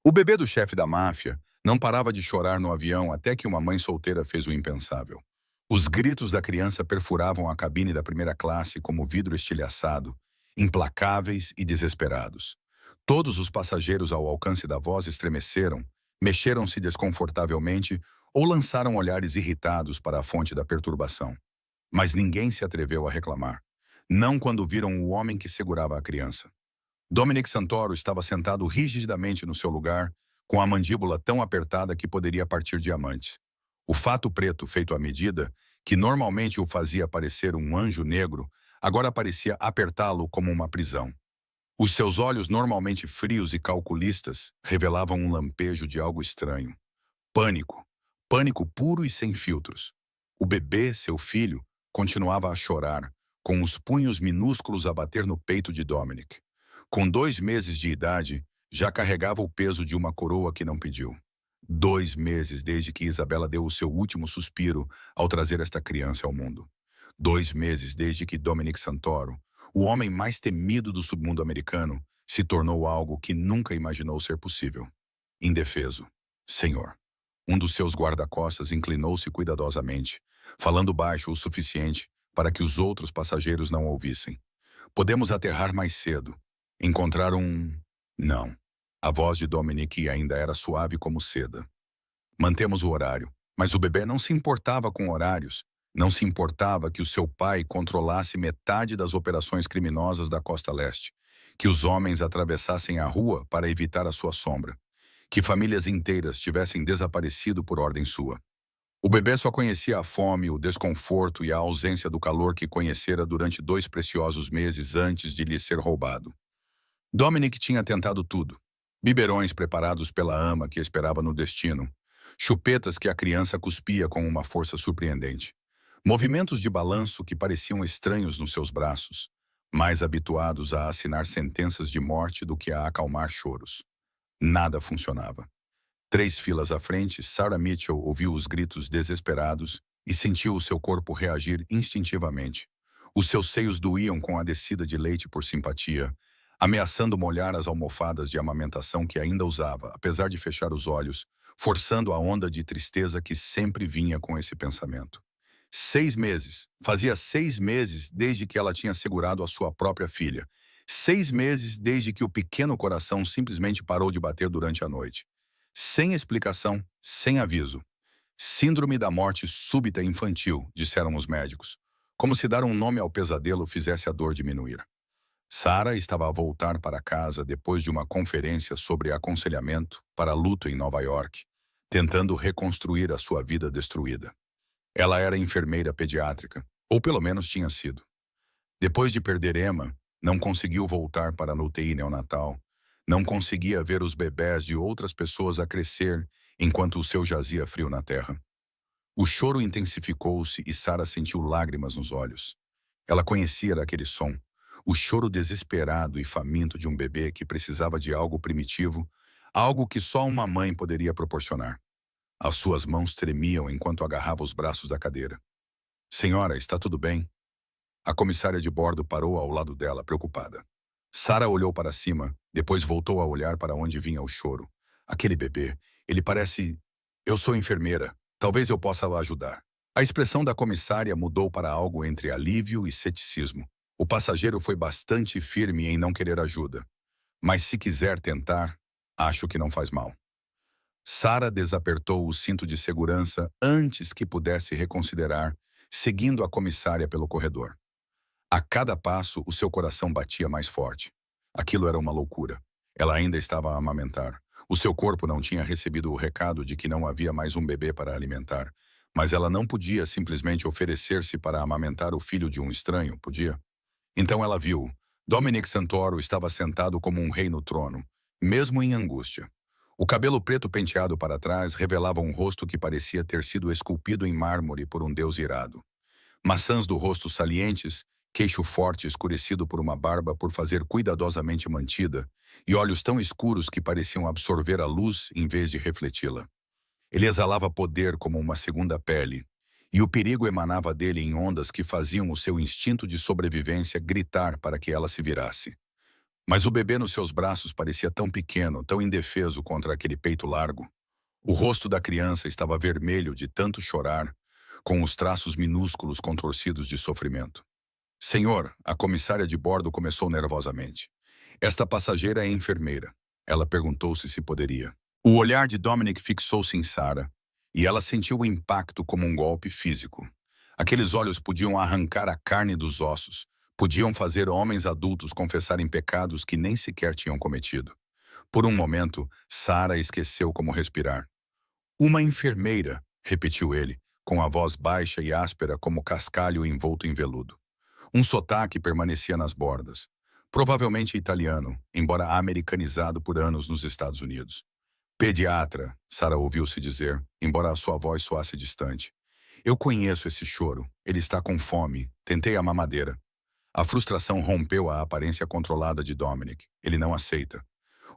O bebê do chefe da máfia não parava de chorar no avião até que uma mãe solteira fez o impensável. Os gritos da criança perfuravam a cabine da primeira classe como vidro estilhaçado, implacáveis e desesperados. Todos os passageiros ao alcance da voz estremeceram, mexeram-se desconfortavelmente ou lançaram olhares irritados para a fonte da perturbação. Mas ninguém se atreveu a reclamar. Não quando viram o homem que segurava a criança. Dominic Santoro estava sentado rigidamente no seu lugar, com a mandíbula tão apertada que poderia partir diamantes. O fato preto feito à medida, que normalmente o fazia parecer um anjo negro, agora parecia apertá-lo como uma prisão. Os seus olhos, normalmente frios e calculistas, revelavam um lampejo de algo estranho. Pânico. Pânico puro e sem filtros. O bebê, seu filho, continuava a chorar, com os punhos minúsculos a bater no peito de Dominic. Com 2 meses de idade, já carregava o peso de uma coroa que não pediu. 2 meses desde que Isabela deu o seu último suspiro ao trazer esta criança ao mundo. 2 meses desde que Dominic Santoro, o homem mais temido do submundo americano, se tornou algo que nunca imaginou ser possível. Indefeso. Senhor. Um dos seus guarda-costas inclinou-se cuidadosamente, falando baixo o suficiente para que os outros passageiros não ouvissem. Podemos aterrar mais cedo. Encontrar um... Não. A voz de Dominic ainda era suave como seda. Mantemos o horário, mas o bebê não se importava com horários. Não se importava que o seu pai controlasse metade das operações criminosas da costa leste, que os homens atravessassem a rua para evitar a sua sombra, que famílias inteiras tivessem desaparecido por ordem sua. O bebê só conhecia a fome, o desconforto e a ausência do calor que conhecera durante 2 preciosos meses antes de lhe ser roubado. Dominic tinha tentado tudo. Biberões preparados pela ama que esperava no destino. Chupetas que a criança cuspia com uma força surpreendente. Movimentos de balanço que pareciam estranhos nos seus braços, mais habituados a assinar sentenças de morte do que a acalmar choros. Nada funcionava. 3 filas à frente, Sarah Mitchell ouviu os gritos desesperados e sentiu o seu corpo reagir instintivamente. Os seus seios doíam com a descida de leite por simpatia, ameaçando molhar as almofadas de amamentação que ainda usava, apesar de fechar os olhos, forçando a onda de tristeza que sempre vinha com esse pensamento. 6 meses. Fazia 6 meses desde que ela tinha segurado a sua própria filha. 6 meses desde que o pequeno coração simplesmente parou de bater durante a noite. Sem explicação, sem aviso. Síndrome da morte súbita infantil, disseram os médicos. Como se dar um nome ao pesadelo fizesse a dor diminuir. Sarah estava a voltar para casa depois de uma conferência sobre aconselhamento para luto em Nova York, tentando reconstruir a sua vida destruída. Ela era enfermeira pediátrica, ou pelo menos tinha sido. Depois de perder Emma, não conseguiu voltar para a UTI neonatal, não conseguia ver os bebés de outras pessoas a crescer enquanto o seu jazia frio na terra. O choro intensificou-se e Sarah sentiu lágrimas nos olhos. Ela conhecia aquele som, o choro desesperado e faminto de um bebê que precisava de algo primitivo, algo que só uma mãe poderia proporcionar. As suas mãos tremiam enquanto agarrava os braços da cadeira. Senhora, está tudo bem? A comissária de bordo parou ao lado dela, preocupada. Sarah olhou para cima, depois voltou a olhar para onde vinha o choro. Aquele bebê, ele parece... Eu sou enfermeira, talvez eu possa ajudar. A expressão da comissária mudou para algo entre alívio e ceticismo. O passageiro foi bastante firme em não querer ajuda. Mas se quiser tentar, acho que não faz mal. Sarah desapertou o cinto de segurança antes que pudesse reconsiderar, seguindo a comissária pelo corredor. A cada passo, o seu coração batia mais forte. Aquilo era uma loucura. Ela ainda estava a amamentar. O seu corpo não tinha recebido o recado de que não havia mais um bebê para alimentar, mas ela não podia simplesmente oferecer-se para amamentar o filho de um estranho, podia? Então ela viu. Dominic Santoro estava sentado como um rei no trono, mesmo em angústia. O cabelo preto penteado para trás revelava um rosto que parecia ter sido esculpido em mármore por um deus irado. Maçãs do rosto salientes, queixo forte escurecido por uma barba por fazer cuidadosamente mantida, e olhos tão escuros que pareciam absorver a luz em vez de refleti-la. Ele exalava poder como uma segunda pele, e o perigo emanava dele em ondas que faziam o seu instinto de sobrevivência gritar para que ela se virasse. Mas o bebê nos seus braços parecia tão pequeno, tão indefeso contra aquele peito largo. O rosto da criança estava vermelho de tanto chorar, com os traços minúsculos contorcidos de sofrimento. Senhor, a comissária de bordo começou nervosamente. Esta passageira é enfermeira. Ela perguntou-se se poderia. O olhar de Dominic fixou-se em Sarah, e ela sentiu o impacto como um golpe físico. Aqueles olhos podiam arrancar a carne dos ossos, podiam fazer homens adultos confessarem pecados que nem sequer tinham cometido. Por um momento, Sarah esqueceu como respirar. Uma enfermeira, repetiu ele, com a voz baixa e áspera como cascalho envolto em veludo. Um sotaque permanecia nas bordas. Provavelmente italiano, embora americanizado por anos nos Estados Unidos. Pediatra, Sarah ouviu-se dizer, embora a sua voz soasse distante. Eu conheço esse choro. Ele está com fome. Tentei a mamadeira. A frustração rompeu a aparência controlada de Dominic. Ele não aceita.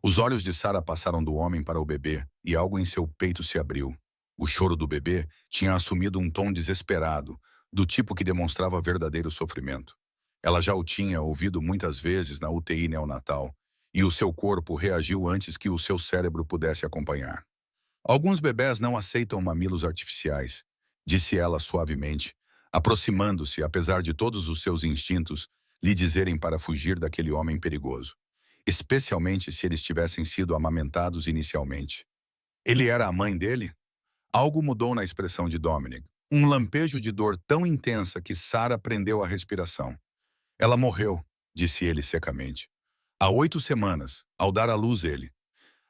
Os olhos de Sarah passaram do homem para o bebê e algo em seu peito se abriu. O choro do bebê tinha assumido um tom desesperado, do tipo que demonstrava verdadeiro sofrimento. Ela já o tinha ouvido muitas vezes na UTI neonatal, e o seu corpo reagiu antes que o seu cérebro pudesse acompanhar. Alguns bebés não aceitam mamilos artificiais, disse ela suavemente, aproximando-se apesar de todos os seus instintos lhe dizerem para fugir daquele homem perigoso, especialmente se eles tivessem sido amamentados inicialmente. Ele era a mãe dele? Algo mudou na expressão de Dominic, um lampejo de dor tão intensa que Sarah prendeu a respiração. Ela morreu, disse ele secamente. Há 8 semanas, ao dar à luz ele.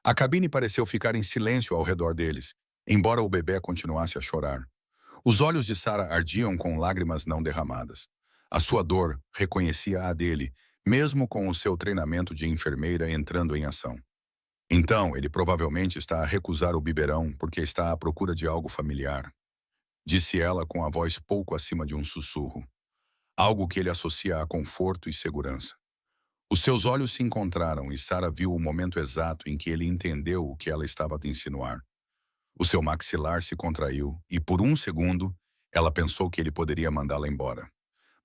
A cabine pareceu ficar em silêncio ao redor deles, embora o bebê continuasse a chorar. Os olhos de Sarah ardiam com lágrimas não derramadas. A sua dor reconhecia a dele, mesmo com o seu treinamento de enfermeira entrando em ação. Então, ele provavelmente está a recusar o biberão porque está à procura de algo familiar, disse ela com a voz pouco acima de um sussurro. Algo que ele associa a conforto e segurança. Os seus olhos se encontraram e Sarah viu o momento exato em que ele entendeu o que ela estava a insinuar. O seu maxilar se contraiu e, por um segundo, ela pensou que ele poderia mandá-la embora.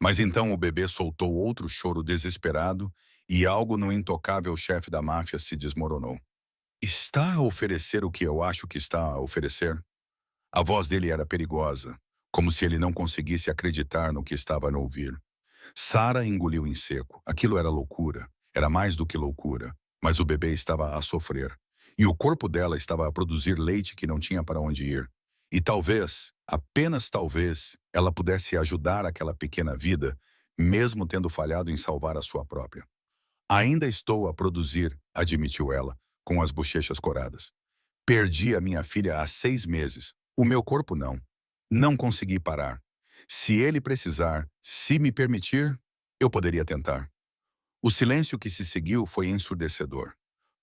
Mas então o bebê soltou outro choro desesperado e algo no intocável chefe da máfia se desmoronou. Está a oferecer o que eu acho que está a oferecer? A voz dele era perigosa, como se ele não conseguisse acreditar no que estava a ouvir. Sarah engoliu em seco. Aquilo era loucura. Era mais do que loucura. Mas o bebê estava a sofrer. E o corpo dela estava a produzir leite que não tinha para onde ir. E talvez, apenas talvez, ela pudesse ajudar aquela pequena vida, mesmo tendo falhado em salvar a sua própria. Ainda estou a produzir, admitiu ela, com as bochechas coradas. Perdi a minha filha há 6 meses. O meu corpo não. Não consegui parar. Se ele precisar, se me permitir, eu poderia tentar. O silêncio que se seguiu foi ensurdecedor.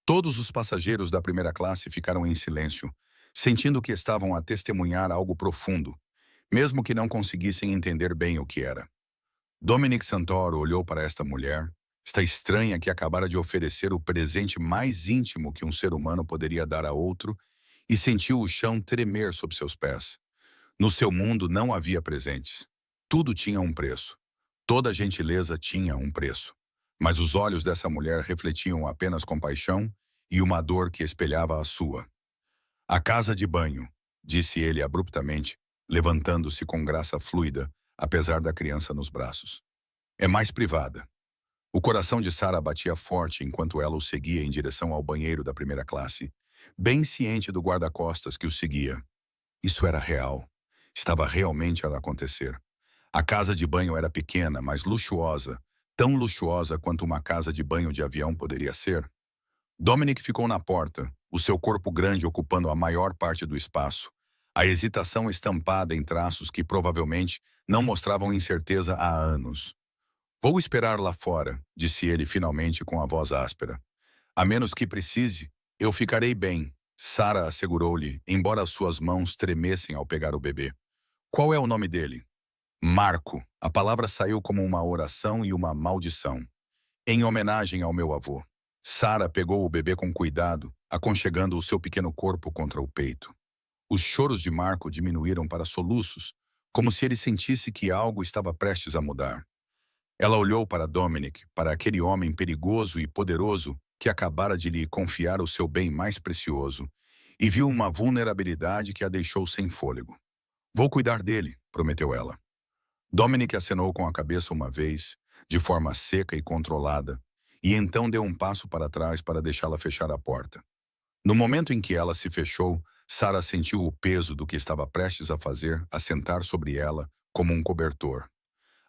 Todos os passageiros da primeira classe ficaram em silêncio, sentindo que estavam a testemunhar algo profundo, mesmo que não conseguissem entender bem o que era. Dominic Santoro olhou para esta mulher, esta estranha que acabara de oferecer o presente mais íntimo que um ser humano poderia dar a outro, e sentiu o chão tremer sob seus pés. No seu mundo não havia presentes. Tudo tinha um preço. Toda gentileza tinha um preço. Mas os olhos dessa mulher refletiam apenas compaixão e uma dor que espelhava a sua. A casa de banho, disse ele abruptamente, levantando-se com graça fluida, apesar da criança nos braços. É mais privada. O coração de Sarah batia forte enquanto ela o seguia em direção ao banheiro da primeira classe, bem ciente do guarda-costas que o seguia. Isso era real. Estava realmente a acontecer. A casa de banho era pequena, mas luxuosa, tão luxuosa quanto uma casa de banho de avião poderia ser. Dominic ficou na porta, o seu corpo grande ocupando a maior parte do espaço, a hesitação estampada em traços que provavelmente não mostravam incerteza há anos. Vou esperar lá fora, disse ele finalmente com a voz áspera. A menos que precise, eu ficarei bem, Sarah assegurou-lhe, embora suas mãos tremessem ao pegar o bebê. Qual é o nome dele? Marco. A palavra saiu como uma oração e uma maldição. Em homenagem ao meu avô. Sarah pegou o bebê com cuidado, aconchegando o seu pequeno corpo contra o peito. Os choros de Marco diminuíram para soluços, como se ele sentisse que algo estava prestes a mudar. Ela olhou para Dominic, para aquele homem perigoso e poderoso que acabara de lhe confiar o seu bem mais precioso, e viu uma vulnerabilidade que a deixou sem fôlego. Vou cuidar dele, prometeu ela. Dominic acenou com a cabeça uma vez, de forma seca e controlada, e então deu um passo para trás para deixá-la fechar a porta. No momento em que ela se fechou, Sarah sentiu o peso do que estava prestes a fazer assentar sobre ela como um cobertor.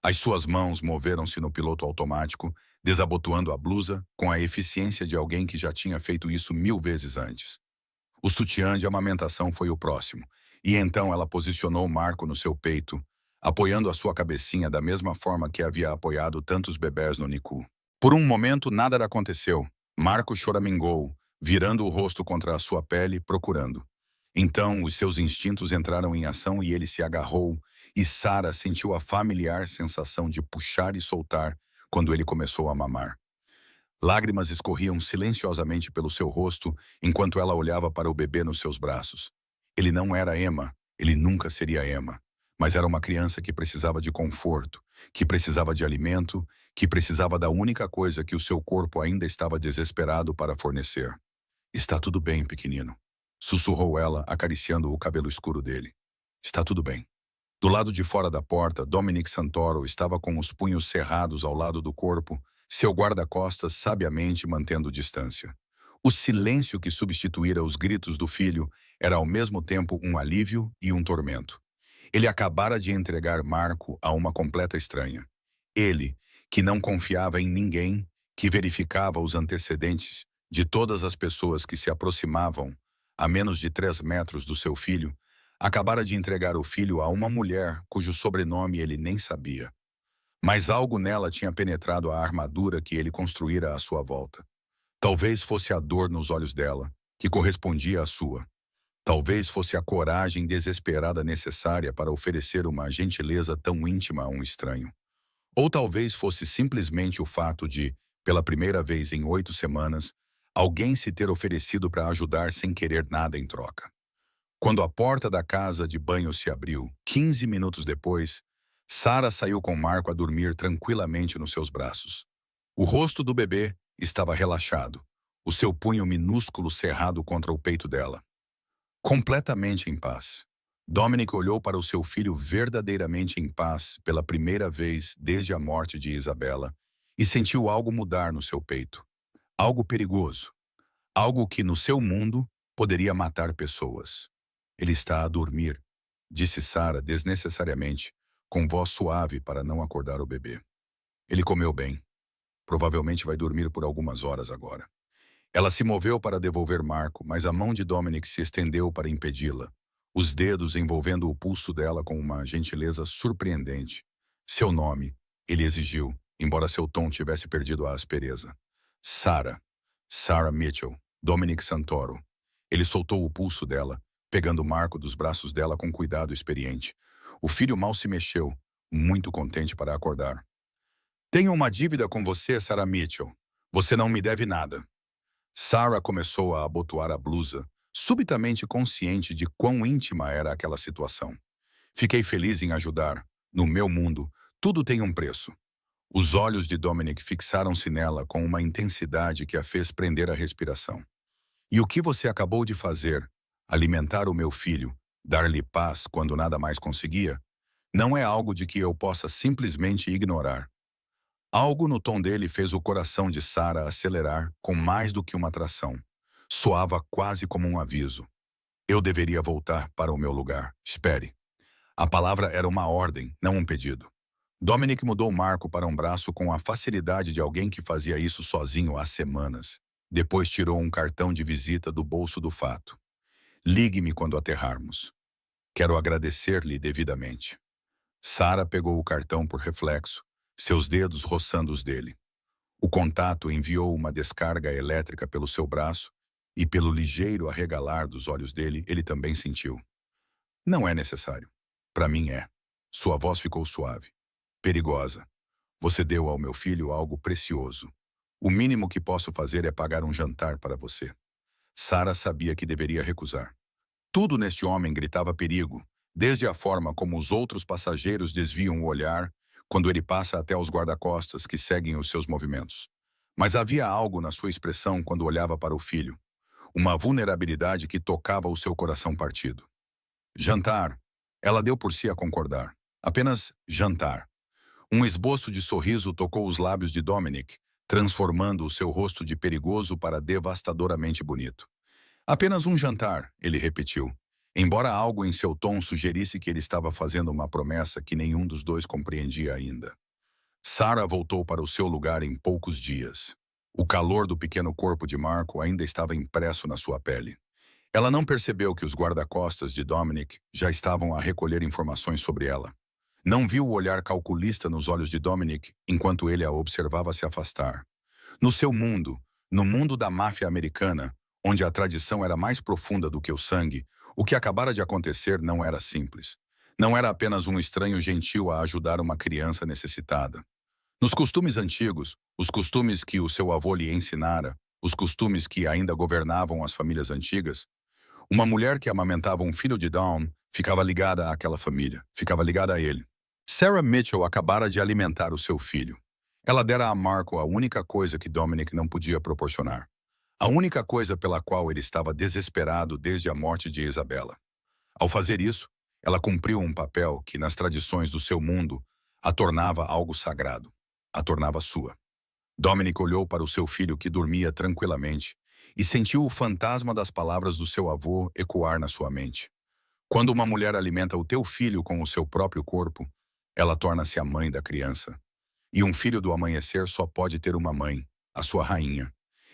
As suas mãos moveram-se no piloto automático, desabotoando a blusa com a eficiência de alguém que já tinha feito isso 1000 vezes antes. O sutiã de amamentação foi o próximo, e então ela posicionou Marco no seu peito, apoiando a sua cabecinha da mesma forma que havia apoiado tantos bebés no NICU. Por um momento, nada aconteceu. Marco choramingou, virando o rosto contra a sua pele, procurando. Então, os seus instintos entraram em ação e ele se agarrou, e Sarah sentiu a familiar sensação de puxar e soltar quando ele começou a mamar. Lágrimas escorriam silenciosamente pelo seu rosto enquanto ela olhava para o bebê nos seus braços. Ele não era Emma, ele nunca seria Emma, mas era uma criança que precisava de conforto, que precisava de alimento, que precisava da única coisa que o seu corpo ainda estava desesperado para fornecer. Está tudo bem, pequenino, sussurrou ela, acariciando o cabelo escuro dele. Está tudo bem. Do lado de fora da porta, Dominic Santoro estava com os punhos cerrados ao lado do corpo, seu guarda-costas sabiamente mantendo distância. O silêncio que substituíra os gritos do filho era ao mesmo tempo um alívio e um tormento. Ele acabara de entregar Marco a uma completa estranha. Ele, que não confiava em ninguém, que verificava os antecedentes de todas as pessoas que se aproximavam a menos de 3 metros do seu filho, acabara de entregar o filho a uma mulher cujo sobrenome ele nem sabia. Mas algo nela tinha penetrado a armadura que ele construíra à sua volta. Talvez fosse a dor nos olhos dela, que correspondia à sua. Talvez fosse a coragem desesperada necessária para oferecer uma gentileza tão íntima a um estranho. Ou talvez fosse simplesmente o fato de, pela primeira vez em 8 semanas, alguém se ter oferecido para ajudar sem querer nada em troca. Quando a porta da casa de banho se abriu, 15 minutos depois, Sarah saiu com Marco a dormir tranquilamente nos seus braços. O rosto do bebê estava relaxado, o seu punho minúsculo cerrado contra o peito dela. Completamente em paz. Dominic olhou para o seu filho verdadeiramente em paz pela primeira vez desde a morte de Isabela e sentiu algo mudar no seu peito. Algo perigoso. Algo que, no seu mundo, poderia matar pessoas. Ele está a dormir, disse Sarah desnecessariamente, com voz suave para não acordar o bebê. Ele comeu bem. Provavelmente vai dormir por algumas horas agora. Ela se moveu para devolver Marco, mas a mão de Dominic se estendeu para impedi-la, os dedos envolvendo o pulso dela com uma gentileza surpreendente. Seu nome, ele exigiu, embora seu tom tivesse perdido a aspereza. Sarah. Sarah Mitchell. Dominic Santoro. Ele soltou o pulso dela, pegando Marco dos braços dela com cuidado experiente. O filho mal se mexeu, muito contente para acordar. Tenho uma dívida com você, Sarah Mitchell. Você não me deve nada. Sarah começou a abotoar a blusa, subitamente consciente de quão íntima era aquela situação. Fiquei feliz em ajudar. No meu mundo, tudo tem um preço. Os olhos de Dominic fixaram-se nela com uma intensidade que a fez prender a respiração. E o que você acabou de fazer, alimentar o meu filho, dar-lhe paz quando nada mais conseguia, não é algo de que eu possa simplesmente ignorar. Algo no tom dele fez o coração de Sarah acelerar com mais do que uma atração. Soava quase como um aviso. Eu deveria voltar para o meu lugar. Espere. A palavra era uma ordem, não um pedido. Dominic mudou Marco para um braço com a facilidade de alguém que fazia isso sozinho há semanas. Depois tirou um cartão de visita do bolso do fato. Ligue-me quando aterrarmos. Quero agradecer-lhe devidamente. Sarah pegou o cartão por reflexo, seus dedos roçando os dele. O contato enviou uma descarga elétrica pelo seu braço e pelo ligeiro arregalar dos olhos dele, ele também sentiu. Não é necessário. Para mim é. Sua voz ficou suave. Perigosa. Você deu ao meu filho algo precioso. O mínimo que posso fazer é pagar um jantar para você. Sarah sabia que deveria recusar. Tudo neste homem gritava perigo, desde a forma como os outros passageiros desviam o olhar, quando ele passa até os guarda-costas que seguem os seus movimentos. Mas havia algo na sua expressão quando olhava para o filho, uma vulnerabilidade que tocava o seu coração partido. Jantar. Ela deu por si a concordar. Apenas jantar. Um esboço de sorriso tocou os lábios de Dominic, transformando o seu rosto de perigoso para devastadoramente bonito. Apenas um jantar, ele repetiu, embora algo em seu tom sugerisse que ele estava fazendo uma promessa que nenhum dos dois compreendia ainda. Sarah voltou para o seu lugar em poucos dias. O calor do pequeno corpo de Marco ainda estava impresso na sua pele. Ela não percebeu que os guarda-costas de Dominic já estavam a recolher informações sobre ela. Não viu o olhar calculista nos olhos de Dominic enquanto ele a observava se afastar. No seu mundo, no mundo da máfia americana, onde a tradição era mais profunda do que o sangue, o que acabara de acontecer não era simples. Não era apenas um estranho gentil a ajudar uma criança necessitada. Nos costumes antigos, os costumes que o seu avô lhe ensinara, os costumes que ainda governavam as famílias antigas, uma mulher que amamentava um filho de Dawn ficava ligada àquela família, ficava ligada a ele. Sarah Mitchell acabara de alimentar o seu filho. Ela dera a Marco a única coisa que Dominic não podia proporcionar. A única coisa pela qual ele estava desesperado desde a morte de Isabella. Ao fazer isso, ela cumpriu um papel que, nas tradições do seu mundo, a tornava algo sagrado, a tornava sua. Dominic olhou para o seu filho que dormia tranquilamente e sentiu o fantasma das palavras do seu avô ecoar na sua mente. Quando uma mulher alimenta o teu filho com o seu próprio corpo, ela torna-se a mãe da criança. E um filho do amanhecer só pode ter uma mãe, a sua rainha.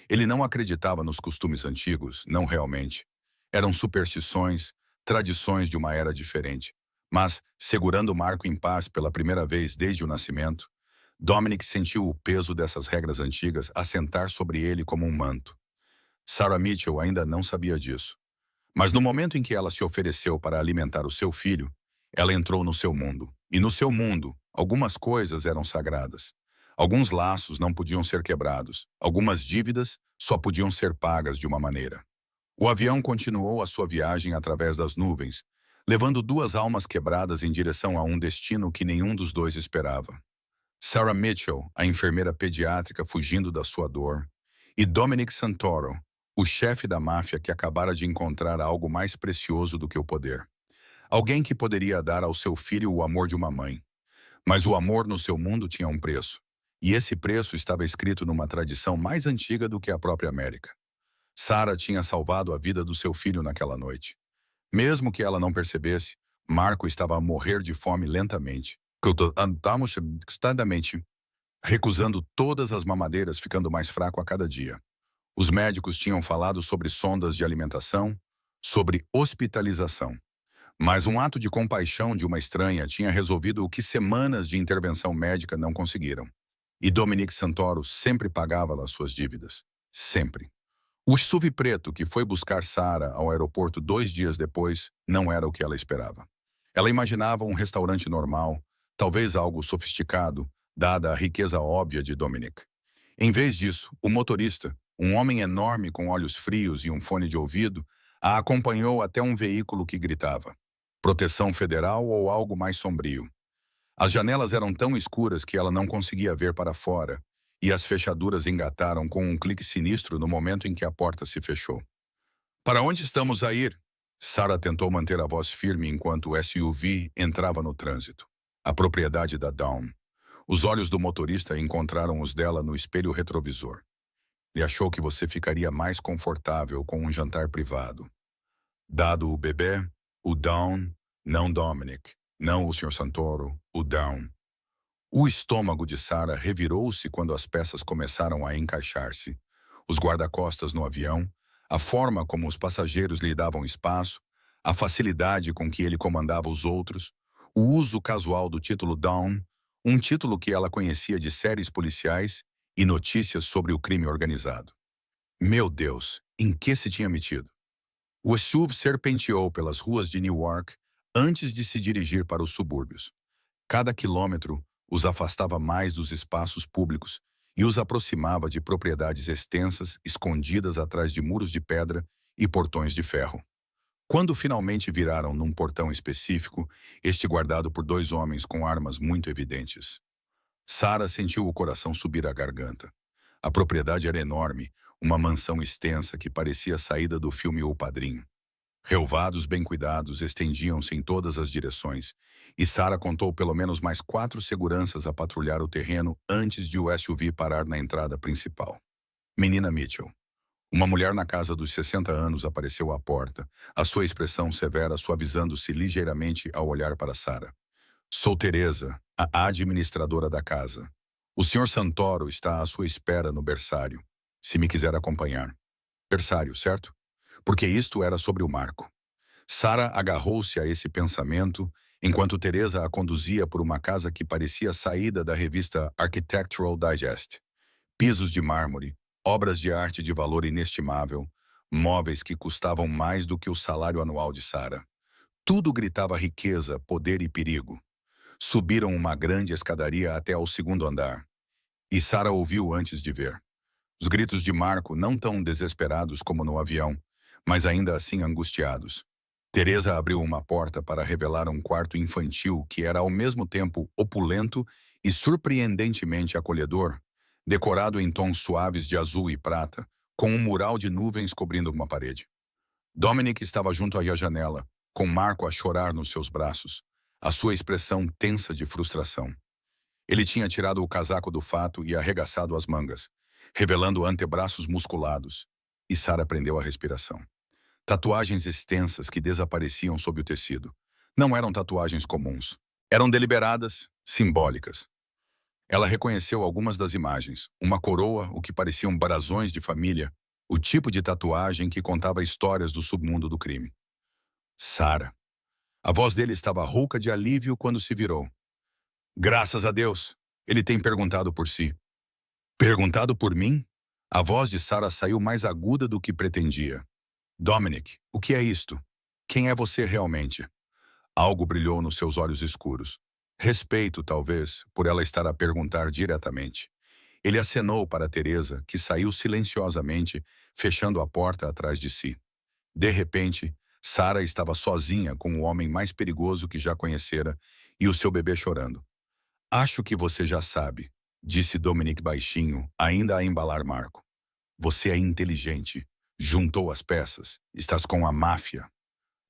Ele não acreditava nos costumes antigos, não realmente. Eram superstições, tradições de uma era diferente. Mas, segurando Marco em paz pela primeira vez desde o nascimento, Dominic sentiu o peso dessas regras antigas assentar sobre ele como um manto. Sarah Mitchell ainda não sabia disso. Mas no momento em que ela se ofereceu para alimentar o seu filho, ela entrou no seu mundo. E no seu mundo, algumas coisas eram sagradas. Alguns laços não podiam ser quebrados. Algumas dívidas só podiam ser pagas de uma maneira. O avião continuou a sua viagem através das nuvens, levando duas almas quebradas em direção a um destino que nenhum dos dois esperava. Sarah Mitchell, a enfermeira pediátrica fugindo da sua dor, e Dominic Santoro, o chefe da máfia que acabara de encontrar algo mais precioso do que o poder. Alguém que poderia dar ao seu filho o amor de uma mãe. Mas o amor no seu mundo tinha um preço. E esse preço estava escrito numa tradição mais antiga do que a própria América. Sarah tinha salvado a vida do seu filho naquela noite. Mesmo que ela não percebesse, Marco estava a morrer de fome lentamente, constantamente, recusando todas as mamadeiras, ficando mais fraco a cada dia. Os médicos tinham falado sobre sondas de alimentação, sobre hospitalização. Mas um ato de compaixão de uma estranha tinha resolvido o que semanas de intervenção médica não conseguiram. E Dominic Santoro sempre pagava as suas dívidas. Sempre. O SUV preto que foi buscar Sarah ao aeroporto 2 dias depois não era o que ela esperava. Ela imaginava um restaurante normal, talvez algo sofisticado, dada a riqueza óbvia de Dominic. Em vez disso, o motorista, um homem enorme com olhos frios e um fone de ouvido, a acompanhou até um veículo que gritava: proteção federal ou algo mais sombrio. As janelas eram tão escuras que ela não conseguia ver para fora, e as fechaduras engataram com um clique sinistro no momento em que a porta se fechou. Para onde estamos a ir? Sarah tentou manter a voz firme enquanto o SUV entrava no trânsito. A propriedade da Dawn. Os olhos do motorista encontraram os dela no espelho retrovisor. Ele achou que você ficaria mais confortável com um jantar privado. Dado o bebê, o Dawn, não Dominic, não o Sr. Santoro, o Dawn. O estômago de Sarah revirou-se quando as peças começaram a encaixar-se. Os guarda-costas no avião, a forma como os passageiros lhe davam espaço, a facilidade com que ele comandava os outros, o uso casual do título Dawn, um título que ela conhecia de séries policiais e notícias sobre o crime organizado. Meu Deus, em que se tinha metido? O SUV serpenteou pelas ruas de Newark antes de se dirigir para os subúrbios. Cada quilômetro os afastava mais dos espaços públicos e os aproximava de propriedades extensas escondidas atrás de muros de pedra e portões de ferro. Quando finalmente viraram num portão específico, este guardado por 2 homens com armas muito evidentes. Sara sentiu o coração subir à garganta. A propriedade era enorme, uma mansão extensa que parecia saída do filme O Padrinho. Relvados bem cuidados estendiam-se em todas as direções, e Sara contou pelo menos mais 4 seguranças a patrulhar o terreno antes de o SUV parar na entrada principal. Menina Mitchell. Uma mulher na casa dos 60 anos apareceu à porta, a sua expressão severa suavizando-se ligeiramente ao olhar para Sara. Sou Teresa, a administradora da casa. O Sr. Santoro está à sua espera no berçário, se me quiser acompanhar. Berçário, certo? Porque isto era sobre o Marco. Sara agarrou-se a esse pensamento enquanto Teresa a conduzia por uma casa que parecia saída da revista Architectural Digest. Pisos de mármore, obras de arte de valor inestimável, móveis que custavam mais do que o salário anual de Sara. Tudo gritava riqueza, poder e perigo. Subiram uma grande escadaria até ao segundo andar. E Sara ouviu antes de ver. Os gritos de Marco não tão desesperados como no avião, mas ainda assim angustiados. Teresa abriu uma porta para revelar um quarto infantil que era ao mesmo tempo opulento e surpreendentemente acolhedor, decorado em tons suaves de azul e prata, com um mural de nuvens cobrindo uma parede. Dominic estava junto à janela, com Marco a chorar nos seus braços, a sua expressão tensa de frustração. Ele tinha tirado o casaco do fato e arregaçado as mangas, revelando antebraços musculados, e Sara prendeu a respiração. Tatuagens extensas que desapareciam sob o tecido. Não eram tatuagens comuns. Eram deliberadas, simbólicas. Ela reconheceu algumas das imagens. Uma coroa, o que pareciam brasões de família, o tipo de tatuagem que contava histórias do submundo do crime. Sara. A voz dele estava rouca de alívio quando se virou. Graças a Deus, ele tem perguntado por si. Perguntado por mim? A voz de Sara saiu mais aguda do que pretendia. Dominic, o que é isto? Quem é você realmente? Algo brilhou nos seus olhos escuros. Respeito, talvez, por ela estar a perguntar diretamente. Ele acenou para Teresa, que saiu silenciosamente, fechando a porta atrás de si. De repente, Sara estava sozinha com o homem mais perigoso que já conhecera e o seu bebê chorando. Acho que você já sabe, disse Dominic baixinho, ainda a embalar Marco. Você é inteligente. Juntou as peças. Estás com a máfia.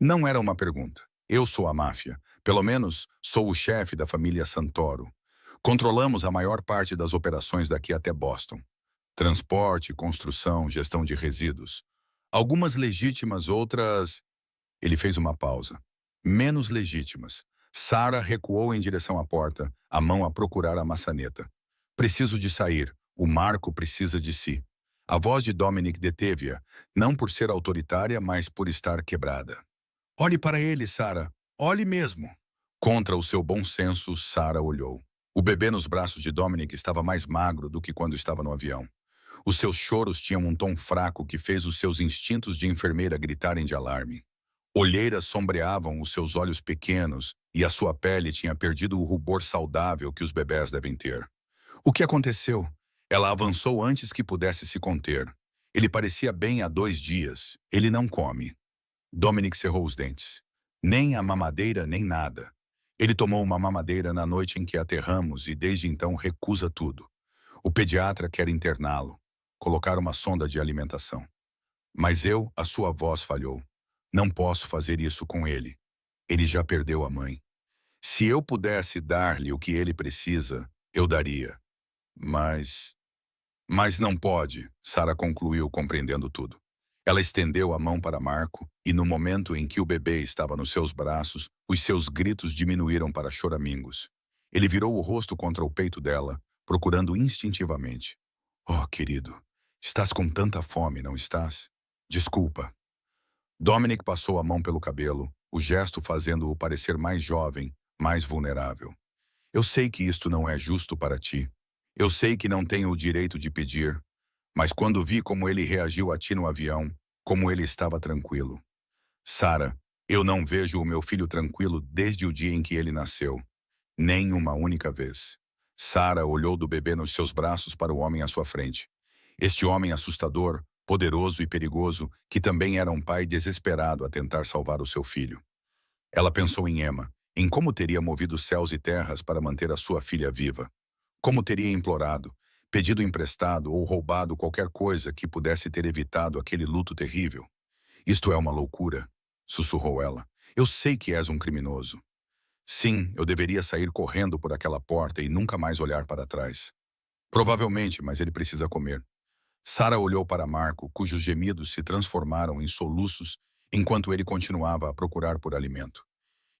Não era uma pergunta. Eu sou a máfia. Pelo menos, sou o chefe da família Santoro. Controlamos a maior parte das operações daqui até Boston. Transporte, construção, gestão de resíduos. Algumas legítimas, outras... Ele fez uma pausa. Menos legítimas. Sara recuou em direção à porta, a mão a procurar a maçaneta. Preciso de sair. O Marco precisa de si. A voz de Dominic deteve-a, não por ser autoritária, mas por estar quebrada. Olhe para ele, Sara. Olhe mesmo. Contra o seu bom senso, Sara olhou. O bebê nos braços de Dominic estava mais magro do que quando estava no avião. Os seus choros tinham um tom fraco que fez os seus instintos de enfermeira gritarem de alarme. Olheiras sombreavam os seus olhos pequenos e a sua pele tinha perdido o rubor saudável que os bebés devem ter. O que aconteceu? Ela avançou antes que pudesse se conter. Ele parecia bem há 2 dias. Ele não come. Dominic cerrou os dentes. Nem a mamadeira, nem nada. Ele tomou uma mamadeira na noite em que aterramos e desde então recusa tudo. O pediatra quer interná-lo, colocar uma sonda de alimentação. Mas a sua voz falhou. Não posso fazer isso com ele. Ele já perdeu a mãe. Se eu pudesse dar-lhe o que ele precisa, eu daria. Mas não pode, Sara concluiu, compreendendo tudo. Ela estendeu a mão para Marco e no momento em que o bebê estava nos seus braços, os seus gritos diminuíram para choramingos. Ele virou o rosto contra o peito dela, procurando instintivamente. Oh, querido, estás com tanta fome, não estás? Desculpa. Dominic passou a mão pelo cabelo, o gesto fazendo-o parecer mais jovem, mais vulnerável. Eu sei que isto não é justo para ti. Eu sei que não tenho o direito de pedir, mas quando vi como ele reagiu a ti no avião, como ele estava tranquilo. Sara, eu não vejo o meu filho tranquilo desde o dia em que ele nasceu. Nem uma única vez. Sara olhou do bebê nos seus braços para o homem à sua frente. Este homem assustador, poderoso e perigoso, que também era um pai desesperado a tentar salvar o seu filho. Ela pensou em Emma, em como teria movido céus e terras para manter a sua filha viva. Como teria implorado, pedido emprestado ou roubado qualquer coisa que pudesse ter evitado aquele luto terrível. Isto é uma loucura, sussurrou ela. Eu sei que és um criminoso. Sim, eu deveria sair correndo por aquela porta e nunca mais olhar para trás. Provavelmente, mas ele precisa comer. Sara olhou para Marco, cujos gemidos se transformaram em soluços enquanto ele continuava a procurar por alimento.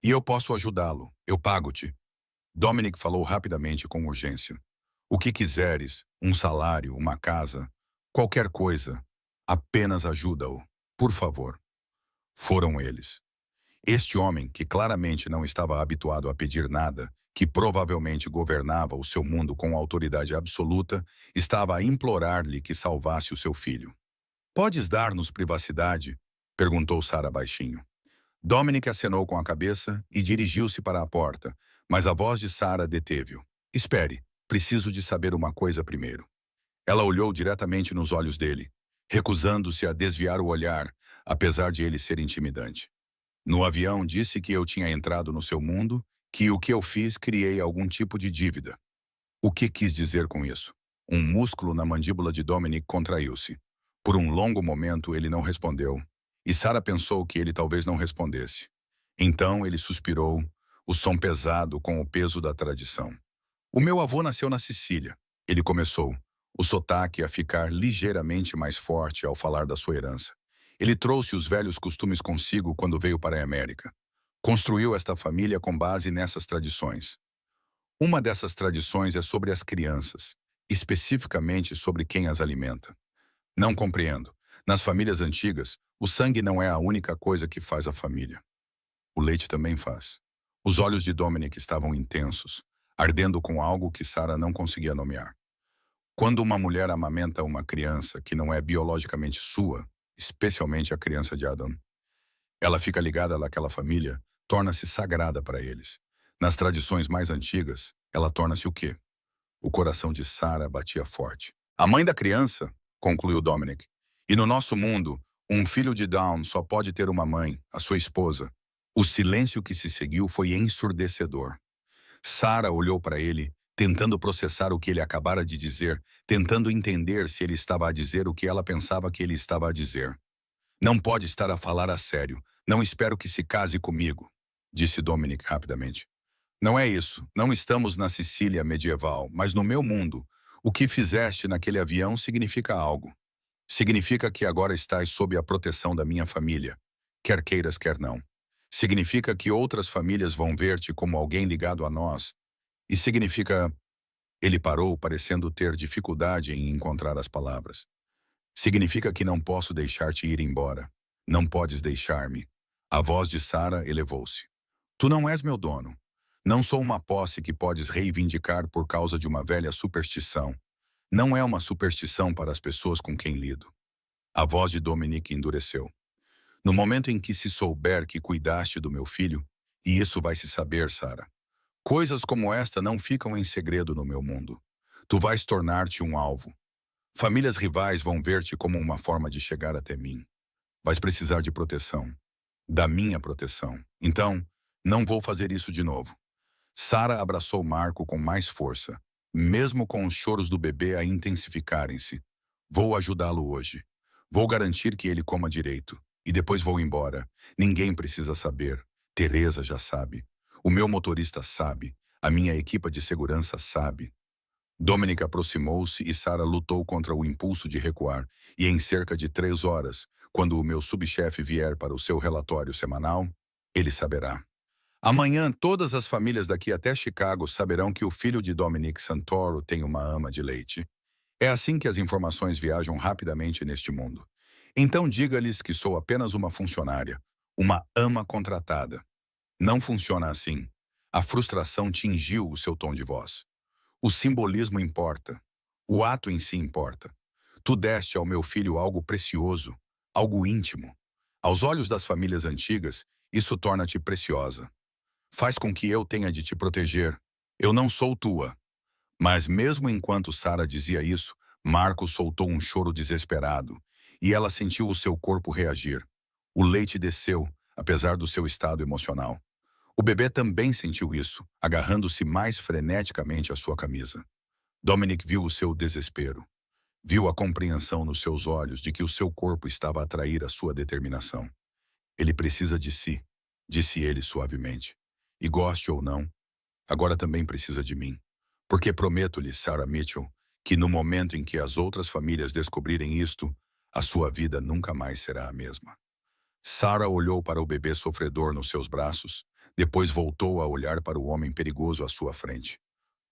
E eu posso ajudá-lo. Eu pago-te. Dominic falou rapidamente com urgência. O que quiseres, um salário, uma casa, qualquer coisa, apenas ajuda-o. Por favor. Foram eles. Este homem, que claramente não estava habituado a pedir nada, que provavelmente governava o seu mundo com autoridade absoluta, estava a implorar-lhe que salvasse o seu filho. Podes dar-nos privacidade? Perguntou Sara baixinho. Dominic acenou com a cabeça e dirigiu-se para a porta, mas a voz de Sara deteve-o. Espere, preciso de saber uma coisa primeiro. Ela olhou diretamente nos olhos dele, recusando-se a desviar o olhar, apesar de ele ser intimidante. No avião disse que eu tinha entrado no seu mundo, que o que eu fiz criei algum tipo de dívida. O que quis dizer com isso? Um músculo na mandíbula de Dominic contraiu-se. Por um longo momento ele não respondeu, e Sara pensou que ele talvez não respondesse. Então ele suspirou, o som pesado com o peso da tradição. O meu avô nasceu na Sicília. Ele começou, o sotaque a ficar ligeiramente mais forte ao falar da sua herança. Ele trouxe os velhos costumes consigo quando veio para a América. Construiu esta família com base nessas tradições. Uma dessas tradições é sobre as crianças, especificamente sobre quem as alimenta. Não compreendo. Nas famílias antigas, o sangue não é a única coisa que faz a família. O leite também faz. Os olhos de Dominic estavam intensos, ardendo com algo que Sara não conseguia nomear. Quando uma mulher amamenta uma criança que não é biologicamente sua, especialmente a criança de Adam, ela fica ligada àquela família, torna-se sagrada para eles. Nas tradições mais antigas, ela torna-se o quê? O coração de Sara batia forte. A mãe da criança, concluiu Dominic, e no nosso mundo, um filho de Down só pode ter uma mãe, a sua esposa. O silêncio que se seguiu foi ensurdecedor. Sara olhou para ele, tentando processar o que ele acabara de dizer, tentando entender se ele estava a dizer o que ela pensava que ele estava a dizer. Não pode estar a falar a sério. Não espero que se case comigo, disse Dominic rapidamente. Não é isso. Não estamos na Sicília medieval, mas no meu mundo. O que fizeste naquele avião significa algo. Significa que agora estás sob a proteção da minha família, quer queiras, quer não. Significa que outras famílias vão ver-te como alguém ligado a nós. E significa... Ele parou, parecendo ter dificuldade em encontrar as palavras. Significa que não posso deixar-te ir embora. Não podes deixar-me. A voz de Sara elevou-se. Tu não és meu dono. Não sou uma posse que podes reivindicar por causa de uma velha superstição. Não é uma superstição para as pessoas com quem lido. A voz de Dominic endureceu. No momento em que se souber que cuidaste do meu filho, e isso vai se saber, Sara, coisas como esta não ficam em segredo no meu mundo. Tu vais tornar-te um alvo. Famílias rivais vão ver-te como uma forma de chegar até mim. Vais precisar de proteção. Da minha proteção. Então, não vou fazer isso de novo. Sara abraçou Marco com mais força, mesmo com os choros do bebê a intensificarem-se. Vou ajudá-lo hoje. Vou garantir que ele coma direito. E depois vou embora. Ninguém precisa saber. Teresa já sabe. O meu motorista sabe. A minha equipe de segurança sabe. Dominic aproximou-se e Sara lutou contra o impulso de recuar. E em cerca de 3 horas, quando o meu subchefe vier para o seu relatório semanal, ele saberá. Amanhã, todas as famílias daqui até Chicago saberão que o filho de Dominic Santoro tem uma ama de leite. É assim que as informações viajam rapidamente neste mundo. Então diga-lhes que sou apenas uma funcionária, uma ama contratada. Não funciona assim. A frustração tingiu o seu tom de voz. O simbolismo importa. O ato em si importa. Tu deste ao meu filho algo precioso, algo íntimo. Aos olhos das famílias antigas, isso torna-te preciosa. Faz com que eu tenha de te proteger. Eu não sou tua. Mas mesmo enquanto Sara dizia isso, Marco soltou um choro desesperado, e ela sentiu o seu corpo reagir. O leite desceu, apesar do seu estado emocional. O bebê também sentiu isso, agarrando-se mais freneticamente à sua camisa. Dominic viu o seu desespero. Viu a compreensão nos seus olhos de que o seu corpo estava a trair a sua determinação. Ele precisa de si, disse ele suavemente. E goste ou não, agora também precisa de mim. Porque prometo-lhe, Sarah Mitchell, que no momento em que as outras famílias descobrirem isto, a sua vida nunca mais será a mesma. Sarah olhou para o bebê sofredor nos seus braços, depois voltou a olhar para o homem perigoso à sua frente.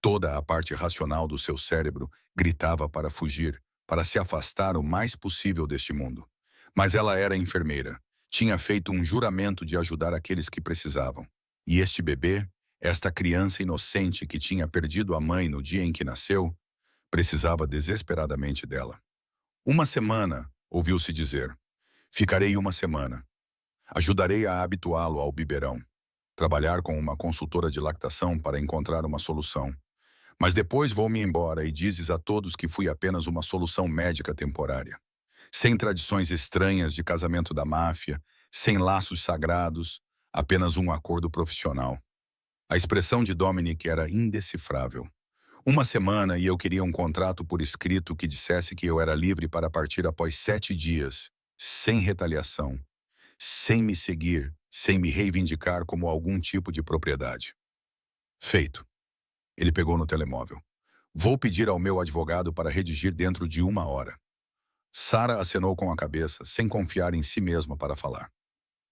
Toda a parte racional do seu cérebro gritava para fugir, para se afastar o mais possível deste mundo. Mas ela era enfermeira, tinha feito um juramento de ajudar aqueles que precisavam. E este bebê, esta criança inocente que tinha perdido a mãe no dia em que nasceu, precisava desesperadamente dela. Uma semana, ouviu-se dizer. Ficarei uma semana. Ajudarei a habituá-lo ao biberão. Trabalhar com uma consultora de lactação para encontrar uma solução. Mas depois vou-me embora e dizes a todos que fui apenas uma solução médica temporária. Sem tradições estranhas de casamento da máfia, sem laços sagrados, apenas um acordo profissional. A expressão de Dominic era indecifrável. Uma semana e eu queria um contrato por escrito que dissesse que eu era livre para partir após 7 dias, sem retaliação, sem me seguir, sem me reivindicar como algum tipo de propriedade. Feito. Ele pegou no telemóvel. Vou pedir ao meu advogado para redigir dentro de 1 hora. Sarah acenou com a cabeça, sem confiar em si mesma para falar.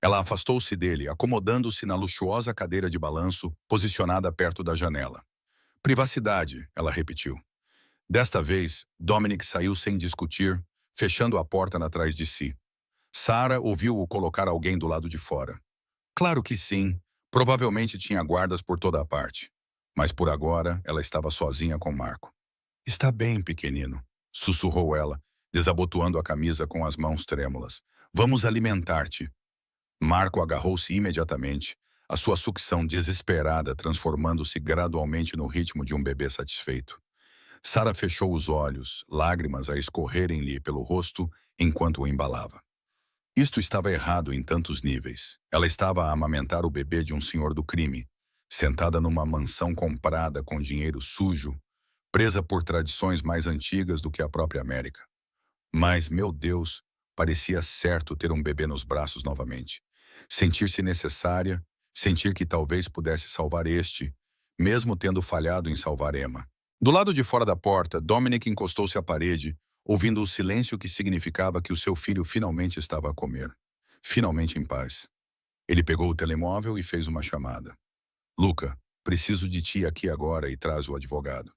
Ela afastou-se dele, acomodando-se na luxuosa cadeira de balanço, posicionada perto da janela. Privacidade, ela repetiu. Desta vez, Dominic saiu sem discutir, fechando a porta atrás de si. Sarah ouviu-o colocar alguém do lado de fora. Claro que sim, provavelmente tinha guardas por toda a parte. Mas por agora, ela estava sozinha com Marco. Está bem, pequenino, sussurrou ela, desabotoando a camisa com as mãos trêmulas. Vamos alimentar-te. Marco agarrou-se imediatamente, a sua sucção desesperada transformando-se gradualmente no ritmo de um bebê satisfeito. Sarah fechou os olhos, lágrimas a escorrerem-lhe pelo rosto enquanto o embalava. Isto estava errado em tantos níveis. Ela estava a amamentar o bebê de um senhor do crime, sentada numa mansão comprada com dinheiro sujo, presa por tradições mais antigas do que a própria América. Mas, meu Deus, parecia certo ter um bebê nos braços novamente. Sentir-se necessária, sentir que talvez pudesse salvar este, mesmo tendo falhado em salvar Emma. Do lado de fora da porta, Dominic encostou-se à parede, ouvindo o silêncio que significava que o seu filho finalmente estava a comer. Finalmente em paz. Ele pegou o telemóvel e fez uma chamada. Luca, preciso de ti aqui agora e traz o advogado.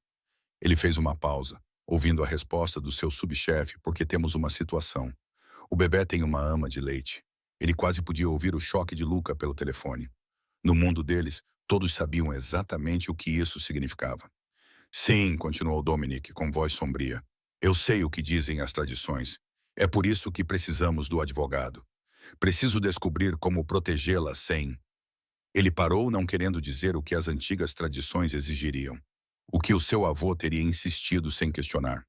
Ele fez uma pausa, ouvindo a resposta do seu subchefe porque temos uma situação. O bebê tem uma ama de leite. Ele quase podia ouvir o choque de Luca pelo telefone. No mundo deles, todos sabiam exatamente o que isso significava. Sim, continuou Dominic com voz sombria. Eu sei o que dizem as tradições. É por isso que precisamos do advogado. Preciso descobrir como protegê-la sem... Ele parou não querendo dizer o que as antigas tradições exigiriam. O que o seu avô teria insistido sem questionar.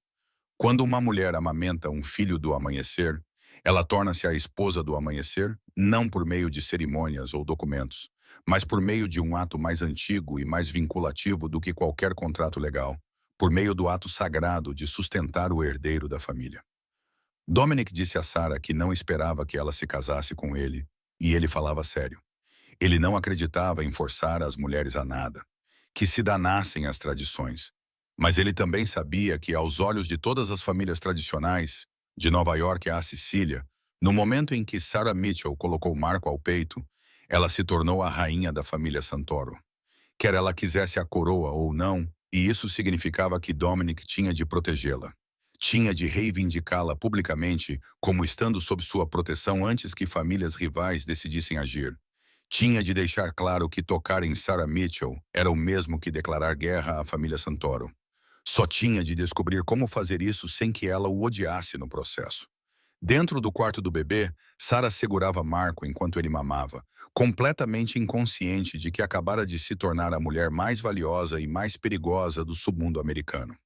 Quando uma mulher amamenta um filho do amanhecer, ela torna-se a esposa do amanhecer, não por meio de cerimônias ou documentos, mas por meio de um ato mais antigo e mais vinculativo do que qualquer contrato legal, por meio do ato sagrado de sustentar o herdeiro da família. Dominic disse a Sarah que não esperava que ela se casasse com ele, e ele falava sério. Ele não acreditava em forçar as mulheres a nada, que se danassem as tradições. Mas ele também sabia que, aos olhos de todas as famílias tradicionais, de Nova York à Sicília, no momento em que Sarah Mitchell colocou Marco ao peito, ela se tornou a rainha da família Santoro. Quer ela quisesse a coroa ou não, e isso significava que Dominic tinha de protegê-la. Tinha de reivindicá-la publicamente como estando sob sua proteção antes que famílias rivais decidissem agir. Tinha de deixar claro que tocar em Sarah Mitchell era o mesmo que declarar guerra à família Santoro. Só tinha de descobrir como fazer isso sem que ela o odiasse no processo. Dentro do quarto do bebê, Sarah segurava Marco enquanto ele mamava, completamente inconsciente de que acabara de se tornar a mulher mais valiosa e mais perigosa do submundo americano.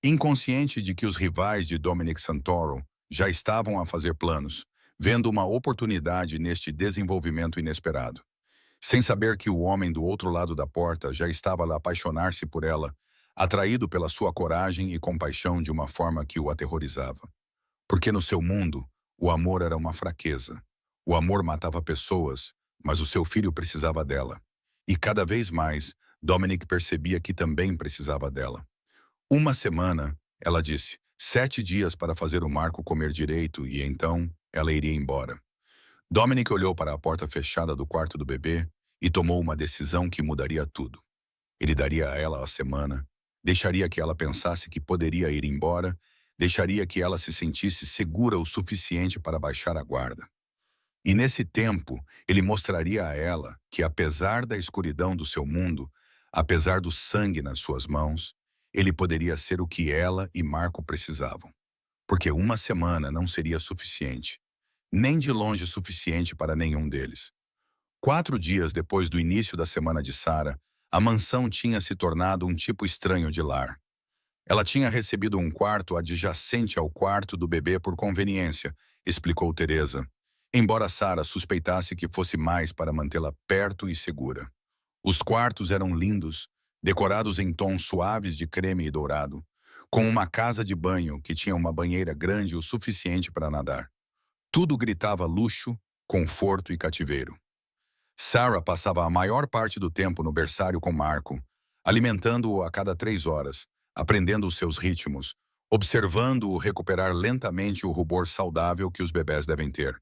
Inconsciente de que os rivais de Dominic Santoro já estavam a fazer planos, vendo uma oportunidade neste desenvolvimento inesperado. Sem saber que o homem do outro lado da porta já estava a apaixonar-se por ela, atraído pela sua coragem e compaixão de uma forma que o aterrorizava. Porque no seu mundo, o amor era uma fraqueza. O amor matava pessoas, mas o seu filho precisava dela. E cada vez mais, Dominic percebia que também precisava dela. Uma semana, ela disse, 7 dias para fazer o Marco comer direito e então ela iria embora. Dominic olhou para a porta fechada do quarto do bebê e tomou uma decisão que mudaria tudo. Ele daria a ela a semana, deixaria que ela pensasse que poderia ir embora, deixaria que ela se sentisse segura o suficiente para baixar a guarda. E nesse tempo, ele mostraria a ela que, apesar da escuridão do seu mundo, apesar do sangue nas suas mãos, ele poderia ser o que ela e Marco precisavam. Porque uma semana não seria suficiente, nem de longe suficiente para nenhum deles. 4 dias depois do início da semana de Sarah, a mansão tinha se tornado um tipo estranho de lar. Ela tinha recebido um quarto adjacente ao quarto do bebê por conveniência, explicou Teresa, embora Sarah suspeitasse que fosse mais para mantê-la perto e segura. Os quartos eram lindos, decorados em tons suaves de creme e dourado, com uma casa de banho que tinha uma banheira grande o suficiente para nadar. Tudo gritava luxo, conforto e cativeiro. Sarah passava a maior parte do tempo no berçário com Marco, alimentando-o a cada 3 horas, aprendendo os seus ritmos, observando-o recuperar lentamente o rubor saudável que os bebés devem ter.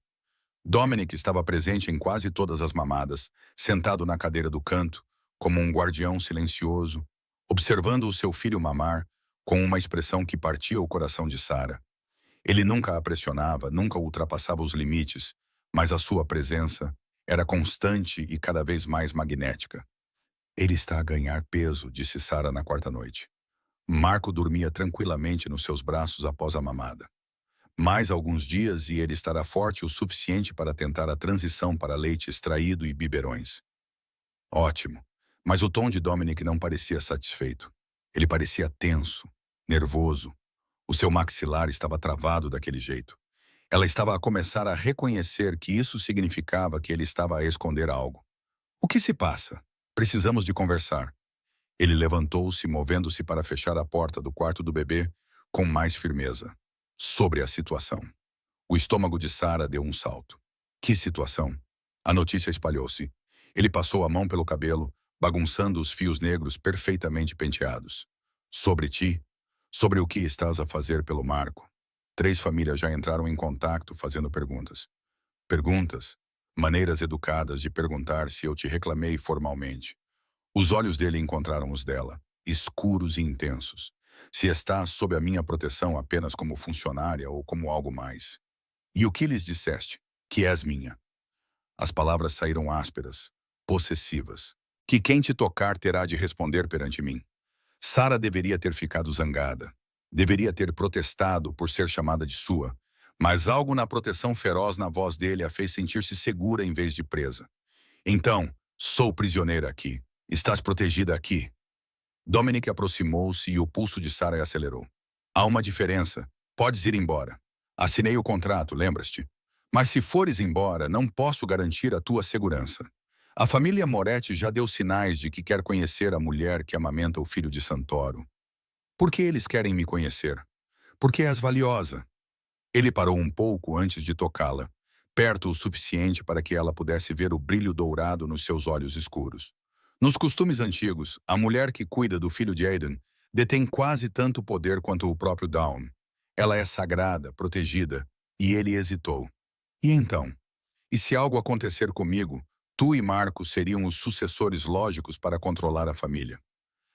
Dominic estava presente em quase todas as mamadas, sentado na cadeira do canto, como um guardião silencioso, observando o seu filho mamar, com uma expressão que partia o coração de Sarah. Ele nunca a pressionava, nunca ultrapassava os limites, mas a sua presença era constante e cada vez mais magnética. Ele está a ganhar peso, disse Sarah na quarta noite. Marco dormia tranquilamente nos seus braços após a mamada. Mais alguns dias e ele estará forte o suficiente para tentar a transição para leite extraído e biberões. Ótimo, mas o tom de Dominic não parecia satisfeito. Ele parecia tenso, nervoso. O seu maxilar estava travado daquele jeito. Ela estava a começar a reconhecer que isso significava que ele estava a esconder algo. O que se passa? Precisamos de conversar. Ele levantou-se, movendo-se para fechar a porta do quarto do bebê com mais firmeza. Sobre a situação. O estômago de Sarah deu um salto. Que situação? A notícia espalhou-se. Ele passou a mão pelo cabelo, bagunçando os fios negros perfeitamente penteados. Sobre ti? Sobre o que estás a fazer pelo Marco? 3 famílias já entraram em contato fazendo perguntas. Perguntas? Maneiras educadas de perguntar se eu te reclamei formalmente. Os olhos dele encontraram os dela, escuros e intensos. Se estás sob a minha proteção apenas como funcionária ou como algo mais. E o que lhes disseste? Que és minha. As palavras saíram ásperas, possessivas. Que quem te tocar terá de responder perante mim. Sarah deveria ter ficado zangada. Deveria ter protestado por ser chamada de sua. Mas algo na proteção feroz na voz dele a fez sentir-se segura em vez de presa. Então, sou prisioneira aqui. Estás protegida aqui. Dominic aproximou-se e o pulso de Sarah acelerou. Há uma diferença. Podes ir embora. Assinei o contrato, lembras-te? Mas se fores embora, não posso garantir a tua segurança. A família Moretti já deu sinais de que quer conhecer a mulher que amamenta o filho de Santoro. Por que eles querem me conhecer? Porque és valiosa. Ele parou um pouco antes de tocá-la, perto o suficiente para que ela pudesse ver o brilho dourado nos seus olhos escuros. Nos costumes antigos, a mulher que cuida do filho de Aiden detém quase tanto poder quanto o próprio Dawn. Ela é sagrada, protegida, e ele hesitou. E então? E se algo acontecer comigo, tu e Marco seriam os sucessores lógicos para controlar a família.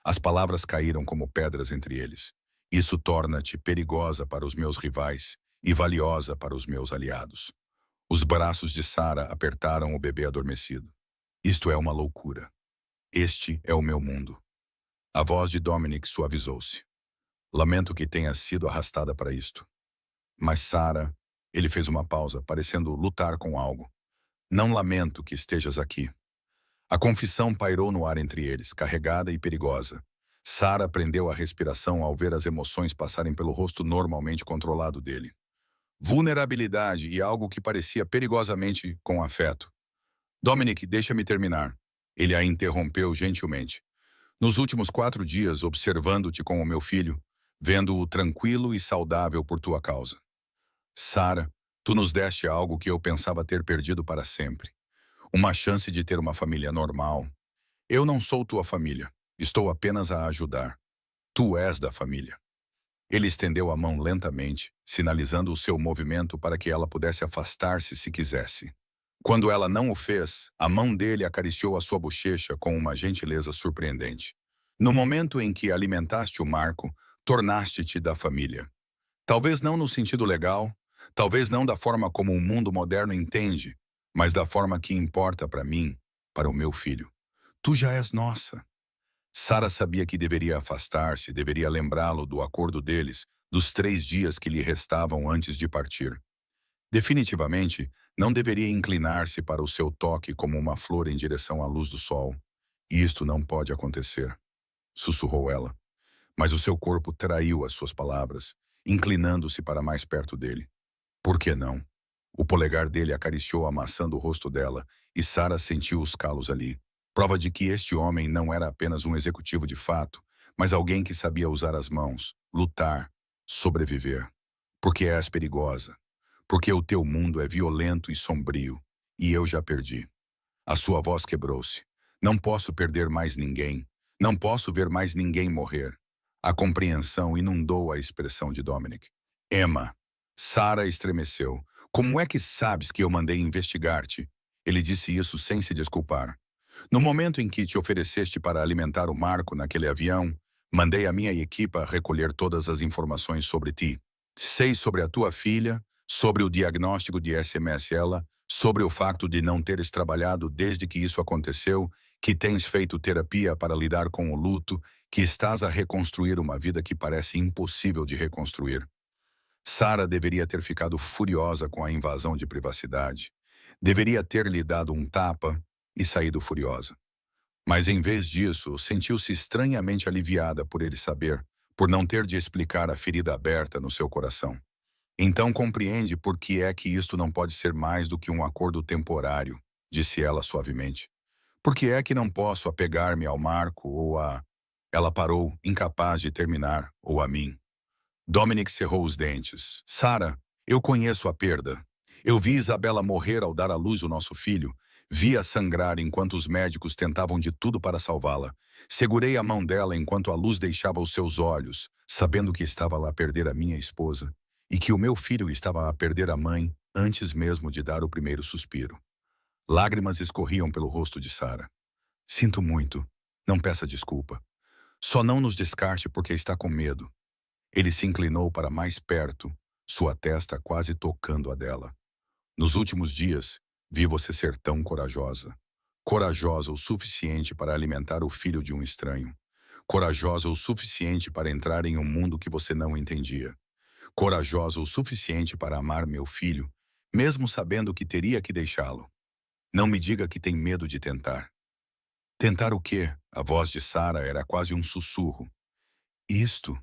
As palavras caíram como pedras entre eles. Isso torna-te perigosa para os meus rivais e valiosa para os meus aliados. Os braços de Sarah apertaram o bebê adormecido. Isto é uma loucura. Este é o meu mundo. A voz de Dominic suavizou-se. Lamento que tenhas sido arrastada para isto. Mas Sarah, ele fez uma pausa, parecendo lutar com algo. Não lamento que estejas aqui. A confissão pairou no ar entre eles, carregada e perigosa. Sarah prendeu a respiração ao ver as emoções passarem pelo rosto normalmente controlado dele. Vulnerabilidade e algo que parecia perigosamente com afeto. Dominic, deixa-me terminar. Ele a interrompeu gentilmente. Nos últimos 4 dias, observando-te com o meu filho, vendo-o tranquilo e saudável por tua causa. Sara, tu nos deste algo que eu pensava ter perdido para sempre. Uma chance de ter uma família normal. Eu não sou tua família. Estou apenas a ajudar. Tu és da família. Ele estendeu a mão lentamente, sinalizando o seu movimento para que ela pudesse afastar-se se quisesse. Quando ela não o fez, a mão dele acariciou a sua bochecha com uma gentileza surpreendente. No momento em que alimentaste o Marco, tornaste-te da família. Talvez não no sentido legal, talvez não da forma como o mundo moderno entende, mas da forma que importa para mim, para o meu filho. Tu já és nossa. Sara sabia que deveria afastar-se, deveria lembrá-lo do acordo deles, dos 3 dias que lhe restavam antes de partir. Definitivamente, não deveria inclinar-se para o seu toque como uma flor em direção à luz do sol. Isto não pode acontecer, sussurrou ela. Mas o seu corpo traiu as suas palavras, inclinando-se para mais perto dele. Por que não? O polegar dele acariciou a maçã do rosto dela e Sara sentiu os calos ali. Prova de que este homem não era apenas um executivo de fato, mas alguém que sabia usar as mãos, lutar, sobreviver. Porque és perigosa. Porque o teu mundo é violento e sombrio, e eu já perdi. A sua voz quebrou-se. Não posso perder mais ninguém. Não posso ver mais ninguém morrer. A compreensão inundou a expressão de Dominic. Emma. Sara estremeceu. Como é que sabes que eu mandei investigar-te? Ele disse isso sem se desculpar. No momento em que te ofereceste para alimentar o Marco naquele avião, mandei a minha equipa recolher todas as informações sobre ti. Sei sobre a tua filha, sobre o diagnóstico de SMS-ela, sobre o facto de não teres trabalhado desde que isso aconteceu, que tens feito terapia para lidar com o luto, que estás a reconstruir uma vida que parece impossível de reconstruir. Sara deveria ter ficado furiosa com a invasão de privacidade. Deveria ter lhe dado um tapa e saído furiosa. Mas em vez disso, sentiu-se estranhamente aliviada por ele saber, por não ter de explicar a ferida aberta no seu coração. Então compreende por que é que isto não pode ser mais do que um acordo temporário, disse ela suavemente. Por que é que não posso apegar-me ao Marco ou a... Ela parou, incapaz de terminar, ou a mim. Dominic cerrou os dentes. Sara, eu conheço a perda. Eu vi Isabela morrer ao dar à luz o nosso filho. Vi-a sangrar enquanto os médicos tentavam de tudo para salvá-la. Segurei a mão dela enquanto a luz deixava os seus olhos, sabendo que estava lá a perder a minha esposa e que o meu filho estava a perder a mãe antes mesmo de dar o primeiro suspiro. Lágrimas escorriam pelo rosto de Sara. Sinto muito. Não peça desculpa. Só não nos descarte porque está com medo. Ele se inclinou para mais perto, sua testa quase tocando a dela. Nos últimos dias, vi você ser tão corajosa. Corajosa o suficiente para alimentar o filho de um estranho. Corajosa o suficiente para entrar em um mundo que você não entendia. Corajosa o suficiente para amar meu filho, mesmo sabendo que teria que deixá-lo. Não me diga que tem medo de tentar. Tentar o quê? A voz de Sara era quase um sussurro. Isto.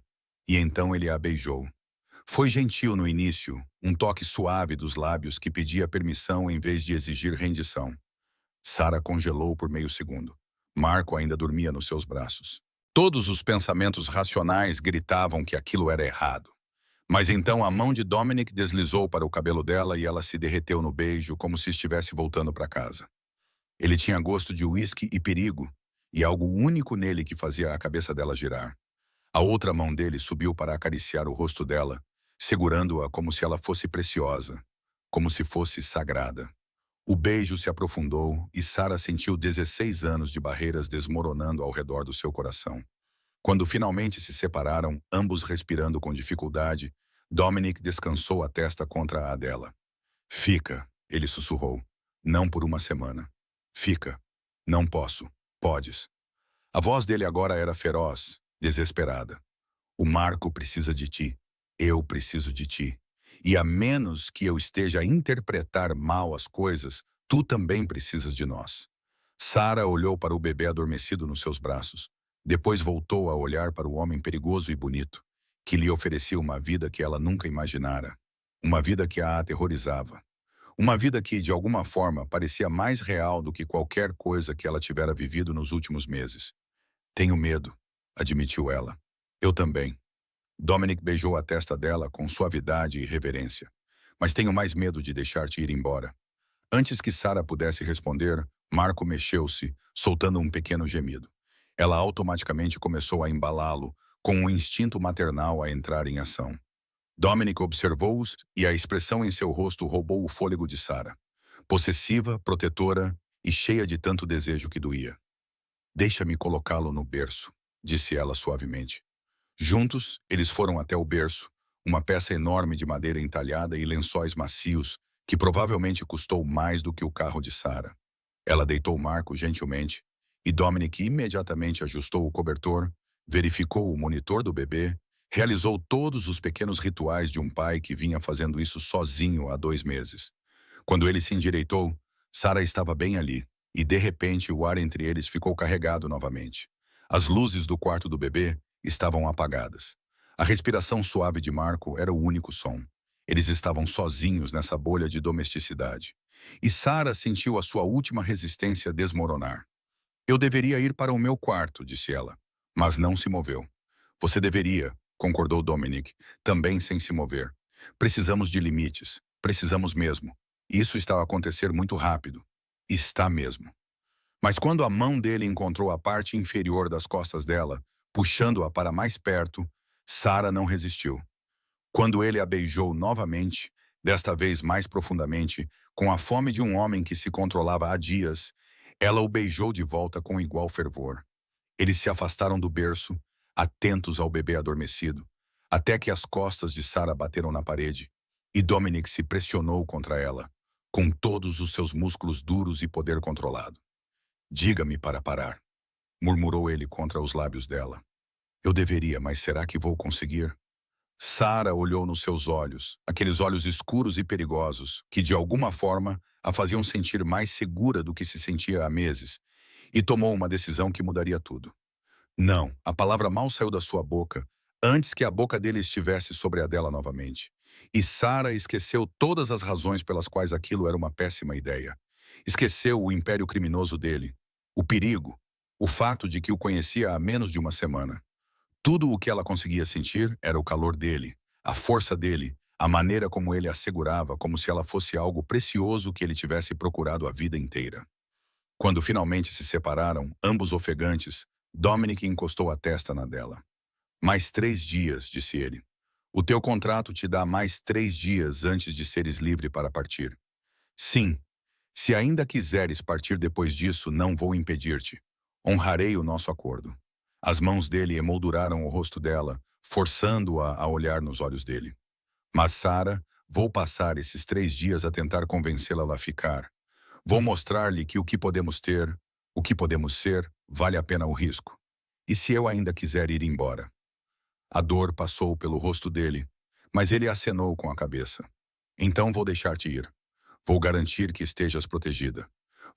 E então ele a beijou. Foi gentil no início, um toque suave dos lábios que pedia permissão em vez de exigir rendição. Sara congelou por meio segundo. Marco ainda dormia nos seus braços. Todos os pensamentos racionais gritavam que aquilo era errado. Mas então a mão de Dominic deslizou para o cabelo dela e ela se derreteu no beijo como se estivesse voltando para casa. Ele tinha gosto de uísque e perigo, e algo único nele que fazia a cabeça dela girar. A outra mão dele subiu para acariciar o rosto dela, segurando-a como se ela fosse preciosa, como se fosse sagrada. O beijo se aprofundou e Sara sentiu 16 anos de barreiras desmoronando ao redor do seu coração. Quando finalmente se separaram, ambos respirando com dificuldade, Dominic descansou a testa contra a dela. Fica, ele sussurrou. Não por uma semana. Fica. Não posso. Podes. A voz dele agora era feroz, desesperada. O Marco precisa de ti. Eu preciso de ti. E a menos que eu esteja a interpretar mal as coisas, tu também precisas de nós. Sara olhou para o bebê adormecido nos seus braços. Depois voltou a olhar para o homem perigoso e bonito, que lhe oferecia uma vida que ela nunca imaginara. Uma vida que a aterrorizava. Uma vida que, de alguma forma, parecia mais real do que qualquer coisa que ela tivera vivido nos últimos meses. Tenho medo, admitiu ela. Eu também. Dominic beijou a testa dela com suavidade e reverência. Mas tenho mais medo de deixar-te ir embora. Antes que Sarah pudesse responder, Marco mexeu-se, soltando um pequeno gemido. Ela automaticamente começou a embalá-lo, com um instinto maternal a entrar em ação. Dominic observou-os e a expressão em seu rosto roubou o fôlego de Sarah. Possessiva, protetora e cheia de tanto desejo que doía. Deixa-me colocá-lo no berço, disse ela suavemente. Juntos, eles foram até o berço, uma peça enorme de madeira entalhada e lençóis macios, que provavelmente custou mais do que o carro de Sarah. Ela deitou Marco gentilmente, e Dominic imediatamente ajustou o cobertor, verificou o monitor do bebê, realizou todos os pequenos rituais de um pai que vinha fazendo isso sozinho há 2 meses. Quando ele se endireitou, Sarah estava bem ali, e de repente o ar entre eles ficou carregado novamente. As luzes do quarto do bebê estavam apagadas. A respiração suave de Marco era o único som. Eles estavam sozinhos nessa bolha de domesticidade. E Sarah sentiu a sua última resistência desmoronar. Eu deveria ir para o meu quarto, disse ela, mas não se moveu. Você deveria, concordou Dominic, também sem se mover. Precisamos de limites, precisamos mesmo. Isso está a acontecer muito rápido. Está mesmo. Mas quando a mão dele encontrou a parte inferior das costas dela, puxando-a para mais perto, Sarah não resistiu. Quando ele a beijou novamente, desta vez mais profundamente, com a fome de um homem que se controlava há dias, ela o beijou de volta com igual fervor. Eles se afastaram do berço, atentos ao bebê adormecido, até que as costas de Sarah bateram na parede, e Dominic se pressionou contra ela, com todos os seus músculos duros e poder controlado. Diga-me para parar, murmurou ele contra os lábios dela. Eu deveria, mas será que vou conseguir? Sarah olhou nos seus olhos, aqueles olhos escuros e perigosos, que de alguma forma a faziam sentir mais segura do que se sentia há meses, e tomou uma decisão que mudaria tudo. Não, a palavra mal saiu da sua boca, antes que a boca dele estivesse sobre a dela novamente. E Sarah esqueceu todas as razões pelas quais aquilo era uma péssima ideia. Esqueceu o império criminoso dele, o perigo, o fato de que o conhecia há menos de uma semana. Tudo o que ela conseguia sentir era o calor dele, a força dele, a maneira como ele a segurava como se ela fosse algo precioso que ele tivesse procurado a vida inteira. Quando finalmente se separaram, ambos ofegantes, Dominic encostou a testa na dela. Mais 3 dias, disse ele. O teu contrato te dá mais 3 dias antes de seres livre para partir. Sim, se ainda quiseres partir depois disso, não vou impedir-te. Honrarei o nosso acordo. As mãos dele emolduraram o rosto dela, forçando-a a olhar nos olhos dele. Mas Sarah, vou passar esses 3 dias a tentar convencê-la a ficar. Vou mostrar-lhe que o que podemos ter, o que podemos ser, vale a pena o risco. E se eu ainda quiser ir embora? A dor passou pelo rosto dele, mas ele acenou com a cabeça. Então vou deixar-te ir. Vou garantir que estejas protegida.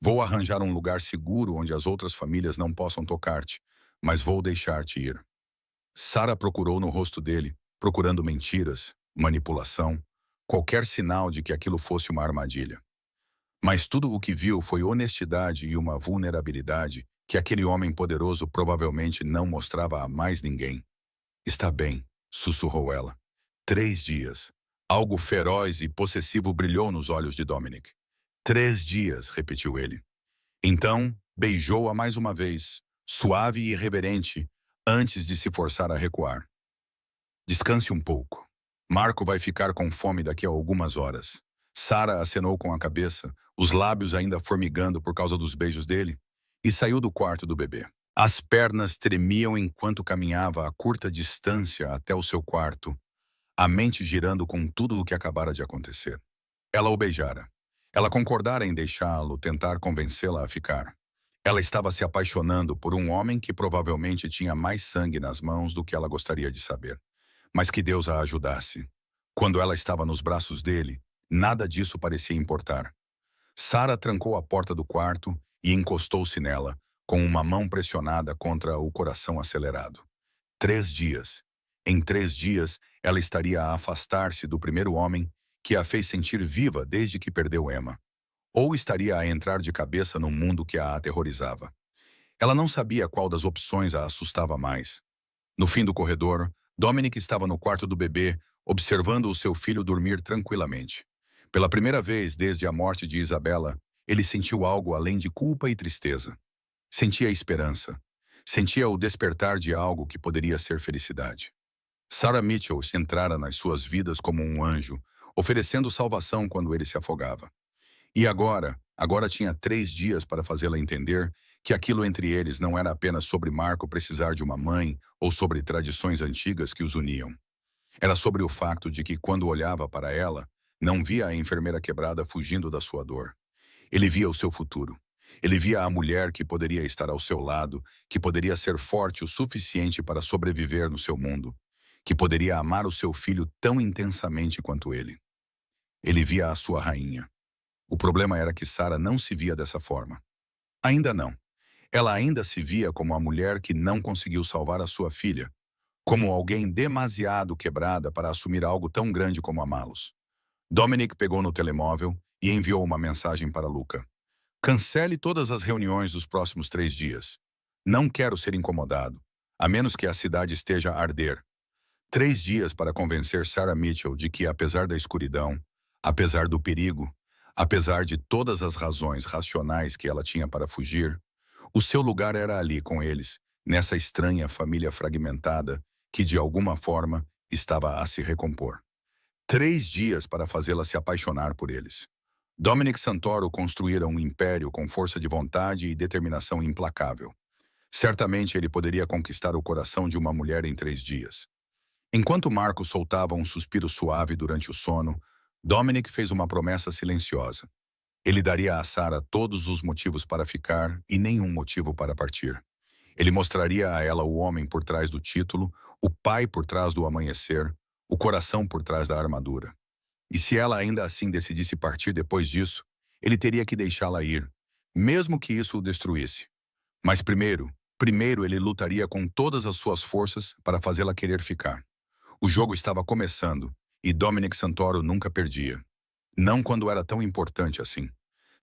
Vou arranjar um lugar seguro onde as outras famílias não possam tocar-te, mas vou deixar-te ir. Sarah procurou no rosto dele, procurando mentiras, manipulação, qualquer sinal de que aquilo fosse uma armadilha. Mas tudo o que viu foi honestidade e uma vulnerabilidade que aquele homem poderoso provavelmente não mostrava a mais ninguém. Está bem, sussurrou ela. 3 dias. Algo feroz e possessivo brilhou nos olhos de Dominic. 3 dias, repetiu ele. Então, beijou-a mais uma vez, suave e reverente, antes de se forçar a recuar. Descanse um pouco. Marco vai ficar com fome daqui a algumas horas. Sarah acenou com a cabeça, os lábios ainda formigando por causa dos beijos dele, e saiu do quarto do bebê. As pernas tremiam enquanto caminhava a curta distância até o seu quarto, a mente girando com tudo o que acabara de acontecer. Ela o beijara. Ela concordara em deixá-lo, tentar convencê-la a ficar. Ela estava se apaixonando por um homem que provavelmente tinha mais sangue nas mãos do que ela gostaria de saber. Mas que Deus a ajudasse. Quando ela estava nos braços dele, nada disso parecia importar. Sarah trancou a porta do quarto e encostou-se nela, com uma mão pressionada contra o coração acelerado. 3 dias. Em 3 dias, ela estaria a afastar-se do primeiro homem que a fez sentir viva desde que perdeu Emma. Ou estaria a entrar de cabeça num mundo que a aterrorizava. Ela não sabia qual das opções a assustava mais. No fim do corredor, Dominic estava no quarto do bebê, observando o seu filho dormir tranquilamente. Pela primeira vez desde a morte de Isabela, ele sentiu algo além de culpa e tristeza. Sentia esperança. Sentia o despertar de algo que poderia ser felicidade. Sarah Mitchell entrara nas suas vidas como um anjo, oferecendo salvação quando ele se afogava. E agora tinha 3 dias para fazê-la entender que aquilo entre eles não era apenas sobre Marco precisar de uma mãe ou sobre tradições antigas que os uniam. Era sobre o facto de que, quando olhava para ela, não via a enfermeira quebrada fugindo da sua dor. Ele via o seu futuro. Ele via a mulher que poderia estar ao seu lado, que poderia ser forte o suficiente para sobreviver no seu mundo, que poderia amar o seu filho tão intensamente quanto ele. Ele via a sua rainha. O problema era que Sarah não se via dessa forma. Ainda não. Ela ainda se via como a mulher que não conseguiu salvar a sua filha, como alguém demasiado quebrada para assumir algo tão grande como amá-los. Dominic pegou no telemóvel e enviou uma mensagem para Luca. Cancele todas as reuniões dos próximos 3 dias. Não quero ser incomodado, a menos que a cidade esteja a arder. 3 dias para convencer Sarah Mitchell de que, apesar da escuridão, apesar do perigo, apesar de todas as razões racionais que ela tinha para fugir, o seu lugar era ali com eles, nessa estranha família fragmentada que, de alguma forma, estava a se recompor. 3 dias para fazê-la se apaixonar por eles. Dominic Santoro construíra um império com força de vontade e determinação implacável. Certamente ele poderia conquistar o coração de uma mulher em 3 dias. Enquanto Marco soltava um suspiro suave durante o sono, Dominic fez uma promessa silenciosa. Ele daria a Sarah todos os motivos para ficar e nenhum motivo para partir. Ele mostraria a ela o homem por trás do título, o pai por trás do amanhecer, o coração por trás da armadura. E se ela ainda assim decidisse partir depois disso, ele teria que deixá-la ir, mesmo que isso o destruísse. Mas primeiro ele lutaria com todas as suas forças para fazê-la querer ficar. O jogo estava começando, e Dominic Santoro nunca perdia. Não quando era tão importante assim.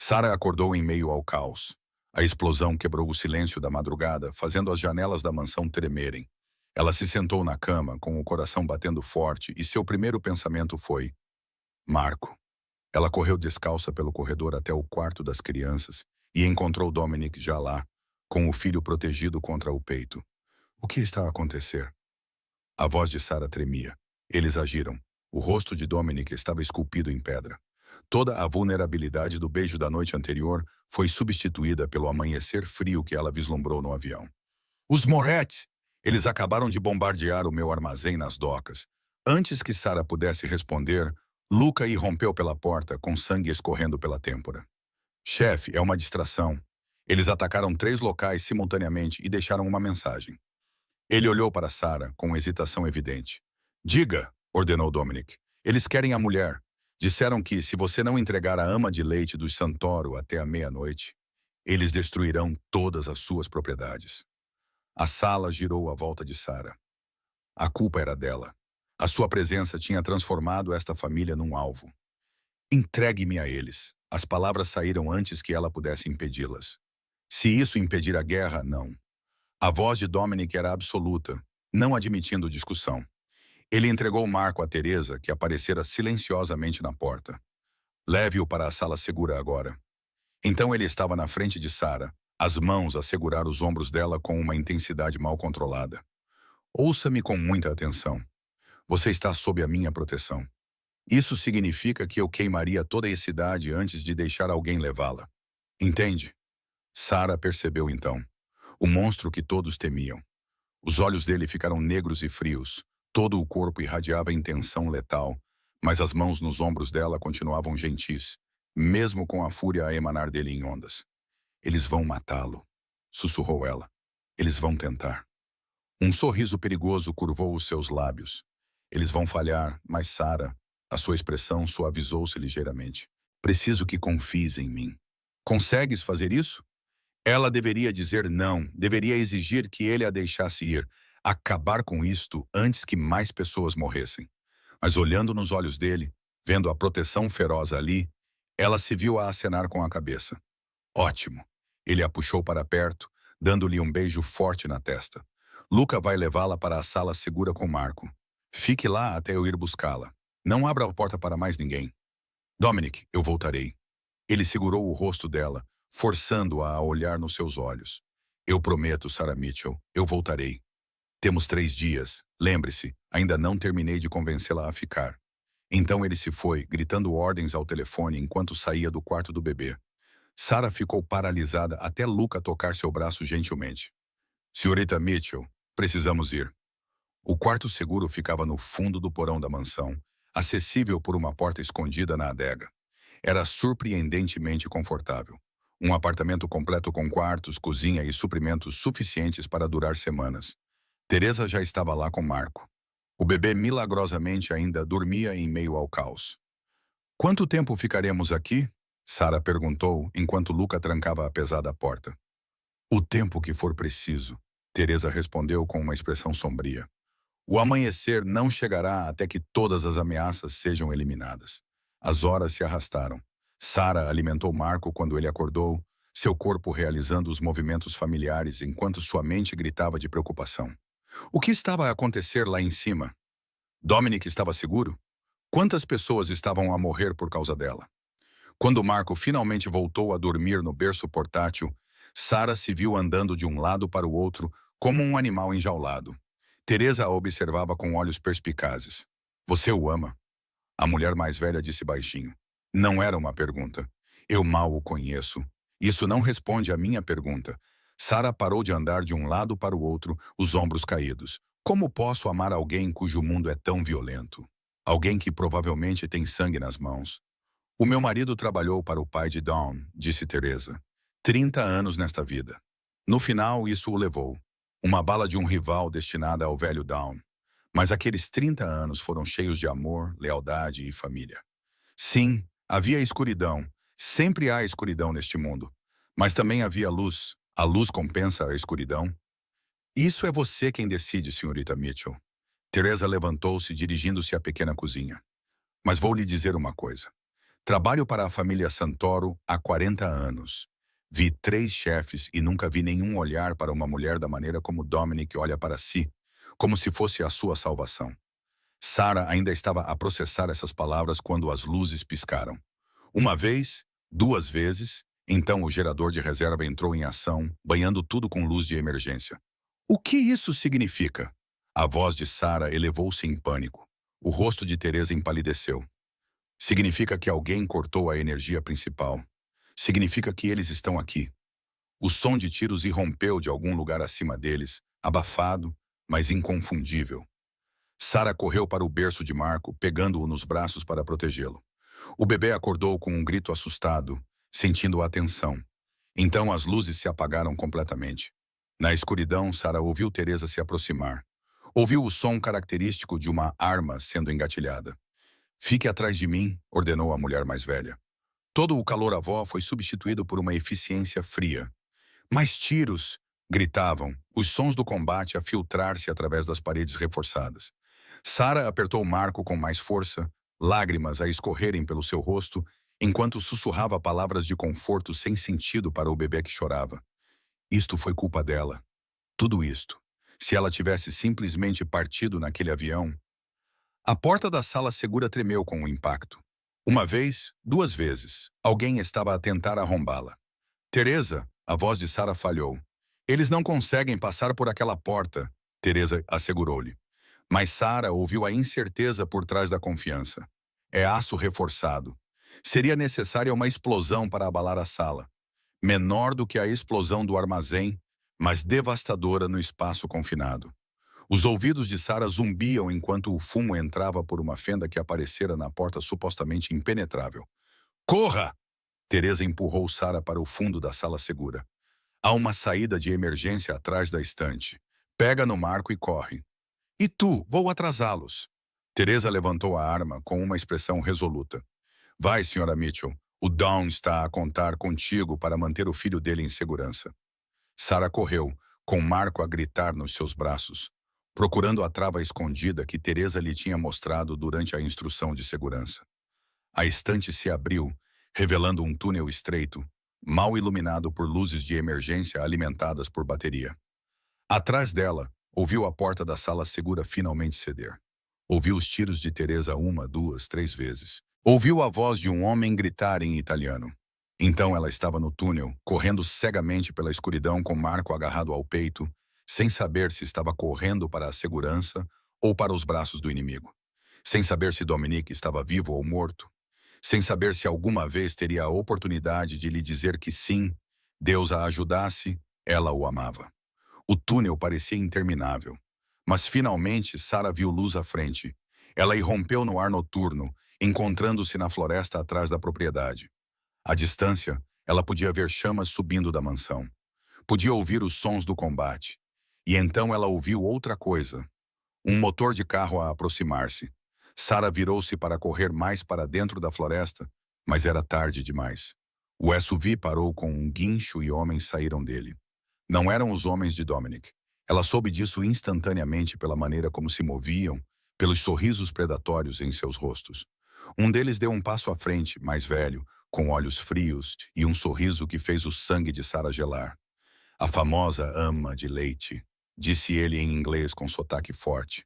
Sarah acordou em meio ao caos. A explosão quebrou o silêncio da madrugada, fazendo as janelas da mansão tremerem. Ela se sentou na cama, com o coração batendo forte, e seu primeiro pensamento foi: Marco. Ela correu descalça pelo corredor até o quarto das crianças e encontrou Dominic já lá, com o filho protegido contra o peito. O que está a acontecer? A voz de Sarah tremia. Eles agiram. O rosto de Dominic estava esculpido em pedra. Toda a vulnerabilidade do beijo da noite anterior foi substituída pelo amanhecer frio que ela vislumbrou no avião. Os Moretti! Eles acabaram de bombardear o meu armazém nas docas. Antes que Sarah pudesse responder, Luca irrompeu pela porta com sangue escorrendo pela têmpora. Chefe, é uma distração. Eles atacaram 3 locais simultaneamente e deixaram uma mensagem. Ele olhou para Sarah com hesitação evidente. Diga, ordenou Dominic. Eles querem a mulher. Disseram que, se você não entregar a ama de leite dos Santoro até a meia-noite, eles destruirão todas as suas propriedades. A sala girou à volta de Sarah. A culpa era dela. A sua presença tinha transformado esta família num alvo. Entregue-me a eles. As palavras saíram antes que ela pudesse impedi-las. Se isso impedir a guerra, não. A voz de Dominic era absoluta, não admitindo discussão. Ele entregou Marco a Teresa, que aparecera silenciosamente na porta. Leve-o para a sala segura agora. Então ele estava na frente de Sarah, as mãos a segurar os ombros dela com uma intensidade mal controlada. Ouça-me com muita atenção. Você está sob a minha proteção. Isso significa que eu queimaria toda a cidade antes de deixar alguém levá-la. Entende? Sarah percebeu então. O monstro que todos temiam. Os olhos dele ficaram negros e frios. Todo o corpo irradiava intenção letal, mas as mãos nos ombros dela continuavam gentis, mesmo com a fúria a emanar dele em ondas. Eles vão matá-lo, sussurrou ela. Eles vão tentar. Um sorriso perigoso curvou os seus lábios. Eles vão falhar, mas Sarah, a sua expressão suavizou-se ligeiramente. Preciso que confies em mim. Consegues fazer isso? Ela deveria dizer não, deveria exigir que ele a deixasse ir, acabar com isto antes que mais pessoas morressem. Mas olhando nos olhos dele, vendo a proteção feroz ali, ela se viu a acenar com a cabeça. Ótimo. Ele a puxou para perto, dando-lhe um beijo forte na testa. Luca vai levá-la para a sala segura com Marco. Fique lá até eu ir buscá-la. Não abra a porta para mais ninguém. Dominic, eu voltarei. Ele segurou o rosto dela, forçando-a a olhar nos seus olhos. Eu prometo, Sarah Mitchell, eu voltarei. Temos 3 dias. Lembre-se, ainda não terminei de convencê-la a ficar. Então ele se foi, gritando ordens ao telefone enquanto saía do quarto do bebê. Sarah ficou paralisada até Luca tocar seu braço gentilmente. Senhorita Mitchell, precisamos ir. O quarto seguro ficava no fundo do porão da mansão, acessível por uma porta escondida na adega. Era surpreendentemente confortável. Um apartamento completo com quartos, cozinha e suprimentos suficientes para durar semanas. Teresa já estava lá com Marco. O bebê milagrosamente ainda dormia em meio ao caos. Quanto tempo ficaremos aqui? Sarah perguntou enquanto Luca trancava a pesada porta. O tempo que for preciso, Teresa respondeu com uma expressão sombria. O amanhecer não chegará até que todas as ameaças sejam eliminadas. As horas se arrastaram. Sarah alimentou Marco quando ele acordou, seu corpo realizando os movimentos familiares enquanto sua mente gritava de preocupação. O que estava a acontecer lá em cima? Dominic estava seguro? Quantas pessoas estavam a morrer por causa dela? Quando Marco finalmente voltou a dormir no berço portátil, Sarah se viu andando de um lado para o outro como um animal enjaulado. Teresa a observava com olhos perspicazes. Você o ama? A mulher mais velha disse baixinho. Não era uma pergunta. Eu mal o conheço. Isso não responde à minha pergunta. Sarah parou de andar de um lado para o outro, os ombros caídos. Como posso amar alguém cujo mundo é tão violento? Alguém que provavelmente tem sangue nas mãos. O meu marido trabalhou para o pai de Dawn, disse Teresa. 30 anos nesta vida. No final, isso o levou. Uma bala de um rival destinada ao velho Dawn. Mas aqueles 30 anos foram cheios de amor, lealdade e família. Sim, havia escuridão. Sempre há escuridão neste mundo. Mas também havia luz. A luz compensa a escuridão. Isso é você quem decide, senhorita Mitchell. Teresa levantou-se, dirigindo-se à pequena cozinha. Mas vou lhe dizer uma coisa. Trabalho para a família Santoro há 40 anos. Vi 3 chefes e nunca vi nenhum olhar para uma mulher da maneira como Dominic olha para si, como se fosse a sua salvação. Sarah ainda estava a processar essas palavras quando as luzes piscaram. Uma vez, 2 vezes, então o gerador de reserva entrou em ação, banhando tudo com luz de emergência. O que isso significa? A voz de Sarah elevou-se em pânico. O rosto de Teresa empalideceu. Significa que alguém cortou a energia principal. Significa que eles estão aqui. O som de tiros irrompeu de algum lugar acima deles, abafado, mas inconfundível. Sarah correu para o berço de Marco, pegando-o nos braços para protegê-lo. O bebê acordou com um grito assustado, sentindo a tensão. Então as luzes se apagaram completamente. Na escuridão, Sarah ouviu Teresa se aproximar. Ouviu o som característico de uma arma sendo engatilhada. Fique atrás de mim, ordenou a mulher mais velha. Todo o calor avó foi substituído por uma eficiência fria. Mais tiros! Gritavam, os sons do combate a filtrar-se através das paredes reforçadas. Sarah apertou Marco com mais força, lágrimas a escorrerem pelo seu rosto, enquanto sussurrava palavras de conforto sem sentido para o bebê que chorava. Isto foi culpa dela. Tudo isto. Se ela tivesse simplesmente partido naquele avião... A porta da sala segura tremeu com o impacto. Uma vez, 2 vezes, alguém estava a tentar arrombá-la. Teresa, a voz de Sarah falhou. Eles não conseguem passar por aquela porta, Teresa assegurou-lhe. Mas Sarah ouviu a incerteza por trás da confiança. É aço reforçado. Seria necessária uma explosão para abalar a sala. Menor do que a explosão do armazém, mas devastadora no espaço confinado. Os ouvidos de Sarah zumbiam enquanto o fumo entrava por uma fenda que aparecera na porta supostamente impenetrável. Corra! Teresa empurrou Sarah para o fundo da sala segura. Há uma saída de emergência atrás da estante. Pega no Marco e corre. E tu, vou atrasá-los. Teresa levantou a arma com uma expressão resoluta. Vai, senhora Mitchell. O Dawn está a contar contigo para manter o filho dele em segurança. Sarah correu, com Marco a gritar nos seus braços, procurando a trava escondida que Teresa lhe tinha mostrado durante a instrução de segurança. A estante se abriu, revelando um túnel estreito, mal iluminado por luzes de emergência alimentadas por bateria. Atrás dela, ouviu a porta da sala segura finalmente ceder. Ouviu os tiros de Teresa uma, duas, três vezes. Ouviu a voz de um homem gritar em italiano. Então ela estava no túnel, correndo cegamente pela escuridão com Marco agarrado ao peito, sem saber se estava correndo para a segurança ou para os braços do inimigo. Sem saber se Dominique estava vivo ou morto. Sem saber se alguma vez teria a oportunidade de lhe dizer que sim, Deus a ajudasse, ela o amava. O túnel parecia interminável. Mas finalmente Sara viu luz à frente. Ela irrompeu no ar noturno, encontrando-se na floresta atrás da propriedade. À distância, ela podia ver chamas subindo da mansão. Podia ouvir os sons do combate. E então ela ouviu outra coisa. Um motor de carro a aproximar-se. Sara virou-se para correr mais para dentro da floresta, mas era tarde demais. O SUV parou com um guincho e homens saíram dele. Não eram os homens de Dominic. Ela soube disso instantaneamente pela maneira como se moviam, pelos sorrisos predatórios em seus rostos. Um deles deu um passo à frente, mais velho, com olhos frios e um sorriso que fez o sangue de Sara gelar. A famosa ama de leite, disse ele em inglês com sotaque forte.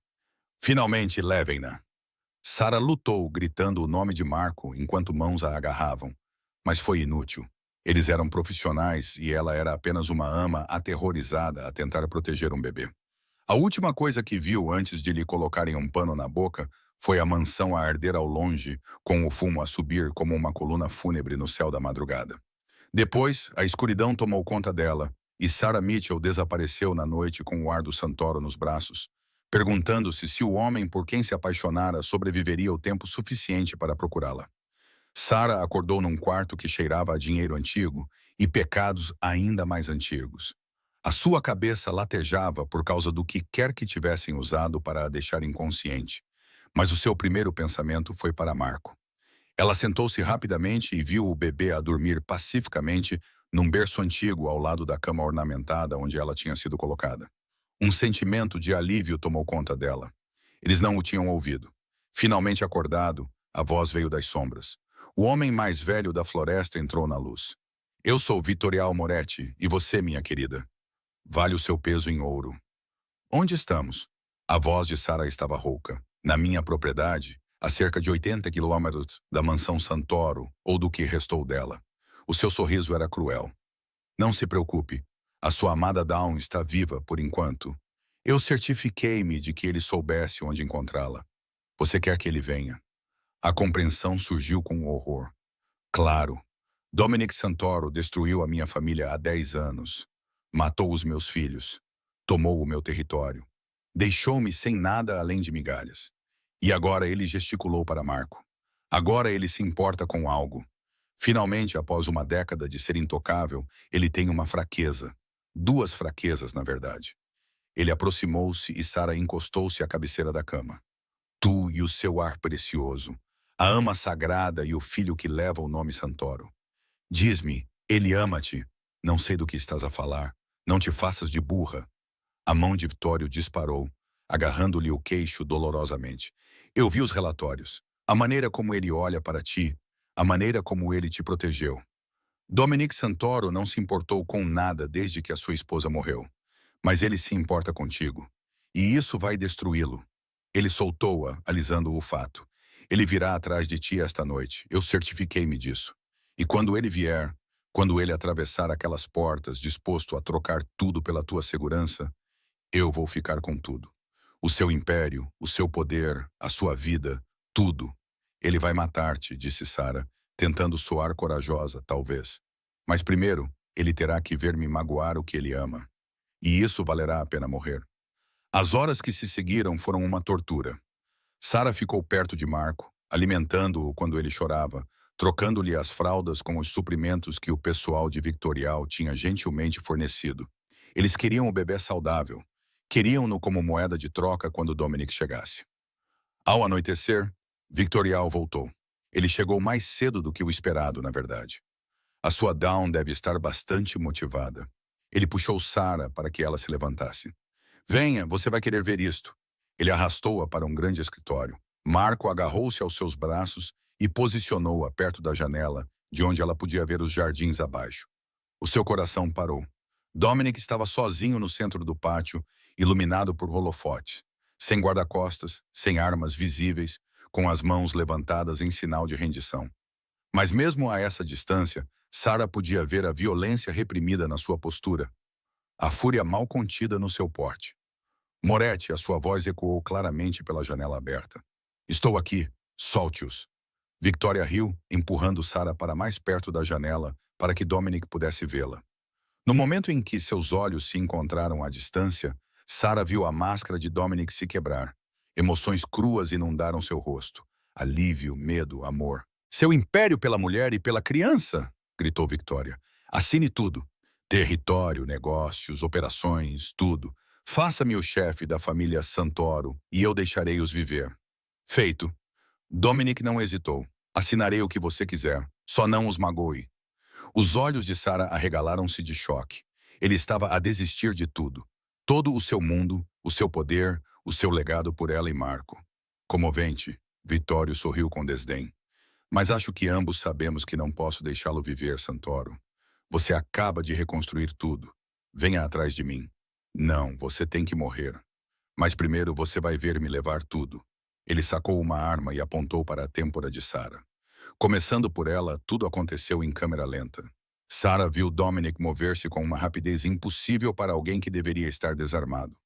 Finalmente, levem-na. Sara lutou, gritando o nome de Marco enquanto mãos a agarravam. Mas foi inútil. Eles eram profissionais e ela era apenas uma ama aterrorizada a tentar proteger um bebê. A última coisa que viu antes de lhe colocarem um pano na boca foi a mansão a arder ao longe, com o fumo a subir como uma coluna fúnebre no céu da madrugada. Depois, a escuridão tomou conta dela, e Sarah Mitchell desapareceu na noite com o ar do Santoro nos braços, perguntando-se se o homem por quem se apaixonara sobreviveria o tempo suficiente para procurá-la. Sarah acordou num quarto que cheirava a dinheiro antigo e pecados ainda mais antigos. A sua cabeça latejava por causa do que quer que tivessem usado para a deixar inconsciente, mas o seu primeiro pensamento foi para Marco. Ela sentou-se rapidamente e viu o bebê a dormir pacificamente num berço antigo ao lado da cama ornamentada onde ela tinha sido colocada. Um sentimento de alívio tomou conta dela. Eles não o tinham ouvido. Finalmente acordado, a voz veio das sombras. O homem mais velho da floresta entrou na luz. Eu sou Vitorial Moretti, e você, minha querida? Vale o seu peso em ouro. Onde estamos? A voz de Sarah estava rouca. Na minha propriedade, a cerca de 80 quilômetros da mansão Santoro, ou do que restou dela. O seu sorriso era cruel. Não se preocupe. A sua amada Dawn está viva por enquanto. Eu certifiquei-me de que ele soubesse onde encontrá-la. Você quer que ele venha? A compreensão surgiu com horror. Claro. Dominic Santoro destruiu a minha família há 10 anos. Matou os meus filhos. Tomou o meu território. Deixou-me sem nada além de migalhas. E agora ele gesticulou para Marco. Agora ele se importa com algo. Finalmente, após uma década de ser intocável, ele tem uma fraqueza. Duas fraquezas, na verdade. Ele aproximou-se e Sarah encostou-se à cabeceira da cama. Tu e o seu ar precioso. A ama sagrada e o filho que leva o nome Santoro. Diz-me, ele ama-te. Não sei do que estás a falar. Não te faças de burra. A mão de Vitório disparou, agarrando-lhe o queixo dolorosamente. Eu vi os relatórios. A maneira como ele olha para ti. A maneira como ele te protegeu. Dominic Santoro não se importou com nada desde que a sua esposa morreu. Mas ele se importa contigo. E isso vai destruí-lo. Ele soltou-a, alisando o fato. Ele virá atrás de ti esta noite. Eu certifiquei-me disso. E quando ele vier, quando ele atravessar aquelas portas, disposto a trocar tudo pela tua segurança, eu vou ficar com tudo. O seu império, o seu poder, a sua vida, tudo. Ele vai matar-te, disse Sarah, tentando soar corajosa, talvez. Mas primeiro, ele terá que ver-me magoar o que ele ama. E isso valerá a pena morrer. As horas que se seguiram foram uma tortura. Sarah ficou perto de Marco, alimentando-o quando ele chorava, trocando-lhe as fraldas com os suprimentos que o pessoal de Victorial tinha gentilmente fornecido. Eles queriam o bebê saudável. Queriam-no como moeda de troca quando Dominic chegasse. Ao anoitecer, Victorial voltou. Ele chegou mais cedo do que o esperado, na verdade. A sua Dawn deve estar bastante motivada. Ele puxou Sarah para que ela se levantasse. Venha, você vai querer ver isto. Ele arrastou-a para um grande escritório. Marco agarrou-se aos seus braços e posicionou-a perto da janela, de onde ela podia ver os jardins abaixo. O seu coração parou. Dominic estava sozinho no centro do pátio, iluminado por holofotes, sem guarda-costas, sem armas visíveis, com as mãos levantadas em sinal de rendição. Mas mesmo a essa distância, Sarah podia ver a violência reprimida na sua postura, a fúria mal contida no seu porte. Moretti, a sua voz ecoou claramente pela janela aberta. Estou aqui, solte-os. Victoria riu, empurrando Sarah para mais perto da janela para que Dominic pudesse vê-la. No momento em que seus olhos se encontraram à distância, Sarah viu a máscara de Dominic se quebrar. Emoções cruas inundaram seu rosto. Alívio, medo, amor. Seu império pela mulher e pela criança, gritou Victoria. Assine tudo. Território, negócios, operações, tudo. Faça-me o chefe da família Santoro e eu deixarei-os viver. Feito. Dominic não hesitou. Assinarei o que você quiser. Só não os magoe. Os olhos de Sarah arregalaram-se de choque. Ele estava a desistir de tudo. Todo o seu mundo, o seu poder, o seu legado por ela e Marco. Comovente, Vittorio sorriu com desdém. Mas acho que ambos sabemos que não posso deixá-lo viver, Santoro. Você acaba de reconstruir tudo. Venha atrás de mim. Não, você tem que morrer. Mas primeiro você vai ver me levar tudo. Ele sacou uma arma e apontou para a têmpora de Sarah. Começando por ela, tudo aconteceu em câmera lenta. Sarah viu Dominic mover-se com uma rapidez impossível para alguém que deveria estar desarmado.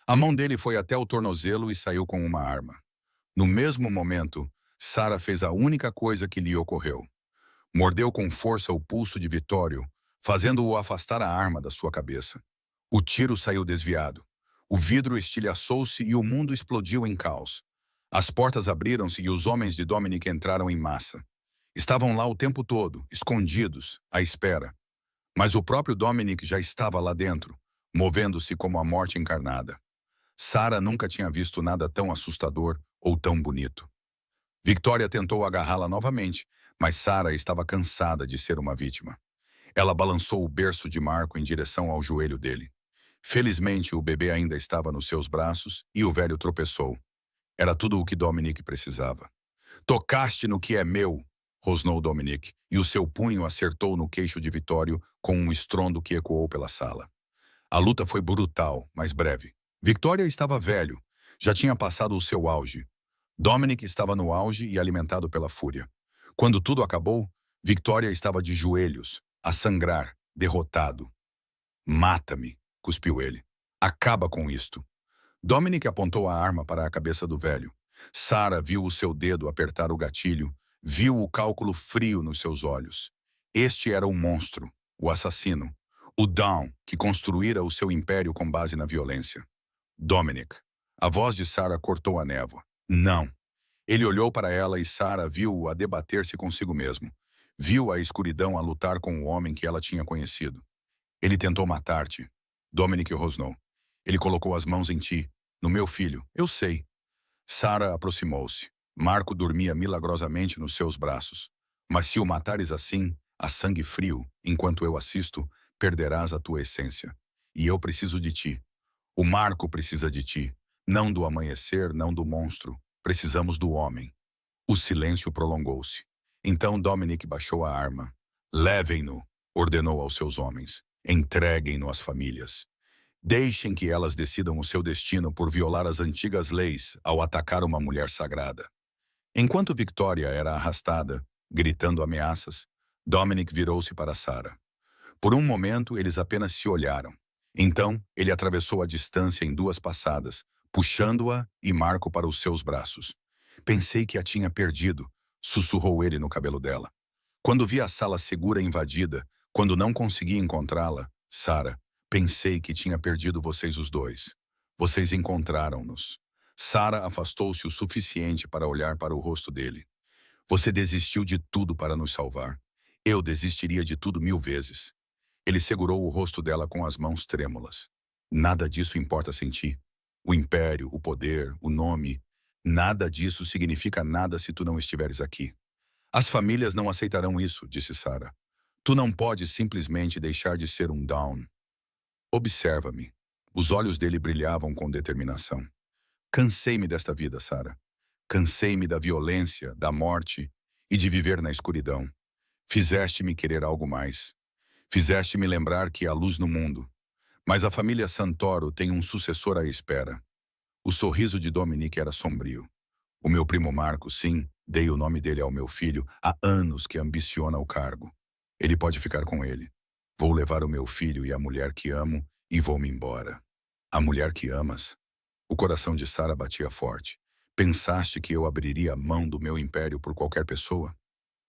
A mão dele foi até o tornozelo e saiu com uma arma. No mesmo momento, Sarah fez a única coisa que lhe ocorreu. Mordeu com força o pulso de Vittorio, fazendo-o afastar a arma da sua cabeça. O tiro saiu desviado. O vidro estilhaçou-se e o mundo explodiu em caos. As portas abriram-se e os homens de Dominic entraram em massa. Estavam lá o tempo todo, escondidos, à espera. Mas o próprio Dominic já estava lá dentro, movendo-se como a morte encarnada. Sarah nunca tinha visto nada tão assustador ou tão bonito. Victoria tentou agarrá-la novamente, mas Sarah estava cansada de ser uma vítima. Ela balançou o berço de Marco em direção ao joelho dele. Felizmente, o bebê ainda estava nos seus braços e o velho tropeçou. Era tudo o que Dominic precisava. Tocaste no que é meu, rosnou Dominic, e o seu punho acertou no queixo de Vittorio com um estrondo que ecoou pela sala. A luta foi brutal, mas breve. Victoria estava velho, já tinha passado o seu auge. Dominic estava no auge e alimentado pela fúria. Quando tudo acabou, Victoria estava de joelhos, a sangrar, derrotado. Mata-me, cuspiu ele. Acaba com isto. Dominic apontou a arma para a cabeça do velho. Sarah viu o seu dedo apertar o gatilho, viu o cálculo frio nos seus olhos. Este era o monstro, o assassino, o Dawn, que construíra o seu império com base na violência. Dominic. A voz de Sarah cortou a névoa. Não. Ele olhou para ela e Sarah viu-o a debater-se consigo mesmo. Viu a escuridão a lutar com o homem que ela tinha conhecido. Ele tentou matar-te. Dominic rosnou. Ele colocou as mãos em ti, no meu filho. Eu sei. Sarah aproximou-se. Marco dormia milagrosamente nos seus braços. Mas se o matares assim, a sangue frio, enquanto eu assisto, perderás a tua essência. E eu preciso de ti. O Marco precisa de ti. Não do amanhecer, não do monstro. Precisamos do homem. O silêncio prolongou-se. Então Dominic baixou a arma. Levem-no, ordenou aos seus homens. Entreguem-no às famílias. Deixem que elas decidam o seu destino por violar as antigas leis ao atacar uma mulher sagrada. Enquanto Victoria era arrastada, gritando ameaças, Dominic virou-se para Sarah. Por um momento, eles apenas se olharam. Então, ele atravessou a distância em duas passadas, puxando-a e Marco para os seus braços. Pensei que a tinha perdido, sussurrou ele no cabelo dela. Quando vi a sala segura invadida, quando não consegui encontrá-la, Sarah, pensei que tinha perdido vocês os dois. Vocês encontraram-nos. Sarah afastou-se o suficiente para olhar para o rosto dele. Você desistiu de tudo para nos salvar. Eu desistiria de tudo 1000 vezes. Ele segurou o rosto dela com as mãos trêmulas. Nada disso importa sem ti. O império, o poder, o nome, nada disso significa nada se tu não estiveres aqui. As famílias não aceitarão isso, disse Sarah. Tu não podes simplesmente deixar de ser um Dawn. Observa-me. Os olhos dele brilhavam com determinação. Cansei-me desta vida, Sarah. Cansei-me da violência, da morte e de viver na escuridão. Fizeste-me querer algo mais. Fizeste-me lembrar que há luz no mundo. Mas a família Santoro tem um sucessor à espera. O sorriso de Dominic era sombrio. O meu primo Marco, sim, dei o nome dele ao meu filho, há anos que ambiciona o cargo. Ele pode ficar com ele. Vou levar o meu filho e a mulher que amo e vou-me embora. A mulher que amas? O coração de Sarah batia forte. Pensaste que eu abriria a mão do meu império por qualquer pessoa?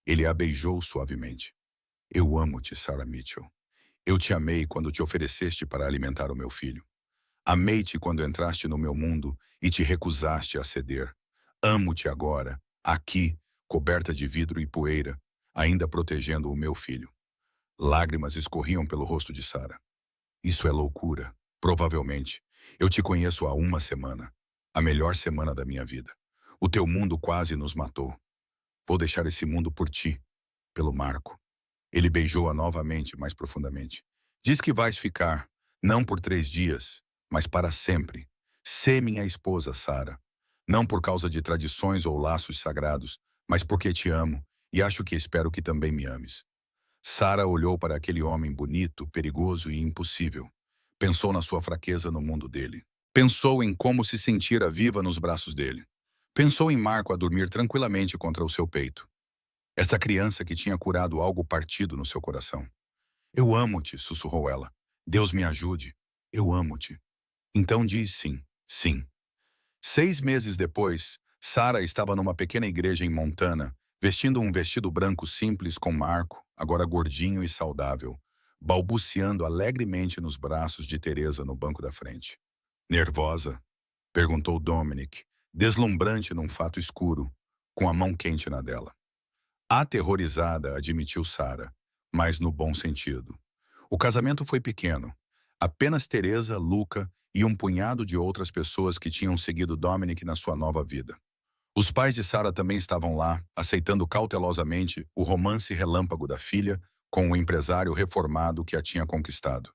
Ele a beijou suavemente. Eu amo-te, Sarah Mitchell. Eu te amei quando te ofereceste para alimentar o meu filho. Amei-te quando entraste no meu mundo e te recusaste a ceder. Amo-te agora, aqui, coberta de vidro e poeira, ainda protegendo o meu filho. Lágrimas escorriam pelo rosto de Sarah. Isso é loucura. Provavelmente. Eu te conheço há uma semana. A melhor semana da minha vida. O teu mundo quase nos matou. Vou deixar esse mundo por ti, pelo Marco. Ele beijou-a novamente, mais profundamente. Diz que vais ficar, não por 3 dias, mas para sempre. Sê minha esposa, Sarah. Não por causa de tradições ou laços sagrados, mas porque te amo e acho que espero que também me ames. Sarah olhou para aquele homem bonito, perigoso e impossível. Pensou na sua fraqueza no mundo dele. Pensou em como se sentira viva nos braços dele. Pensou em Marco a dormir tranquilamente contra o seu peito. Esta criança que tinha curado algo partido no seu coração. Eu amo-te, sussurrou ela. Deus me ajude. Eu amo-te. Então diz sim, sim. 6 meses depois, Sarah estava numa pequena igreja em Montana, vestindo um vestido branco simples com Marco, agora gordinho e saudável, balbuciando alegremente nos braços de Teresa no banco da frente. Nervosa? Perguntou Dominic, deslumbrante num fato escuro, com a mão quente na dela. Aterrorizada, admitiu Sarah, mas no bom sentido. O casamento foi pequeno. Apenas Teresa, Luca e um punhado de outras pessoas que tinham seguido Dominic na sua nova vida. Os pais de Sarah também estavam lá, aceitando cautelosamente o romance relâmpago da filha com o empresário reformado que a tinha conquistado.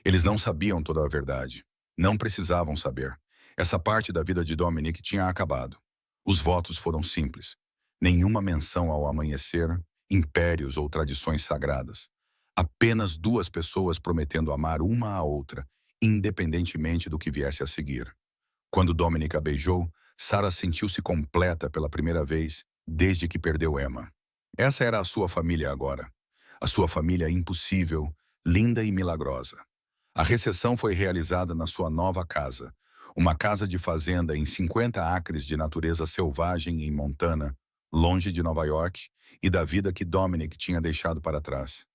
Eles não sabiam toda a verdade. Não precisavam saber. Essa parte da vida de Dominic tinha acabado. Os votos foram simples. Nenhuma menção ao amanhecer, impérios ou tradições sagradas. Apenas 2 pessoas prometendo amar uma à outra, independentemente do que viesse a seguir. Quando Dominic a beijou, Sarah sentiu-se completa pela primeira vez desde que perdeu Emma. Essa era a sua família agora. A sua família impossível, linda e milagrosa. A recepção foi realizada na sua nova casa, uma casa de fazenda em 50 acres de natureza selvagem em Montana, longe de Nova York e da vida que Dominic tinha deixado para trás.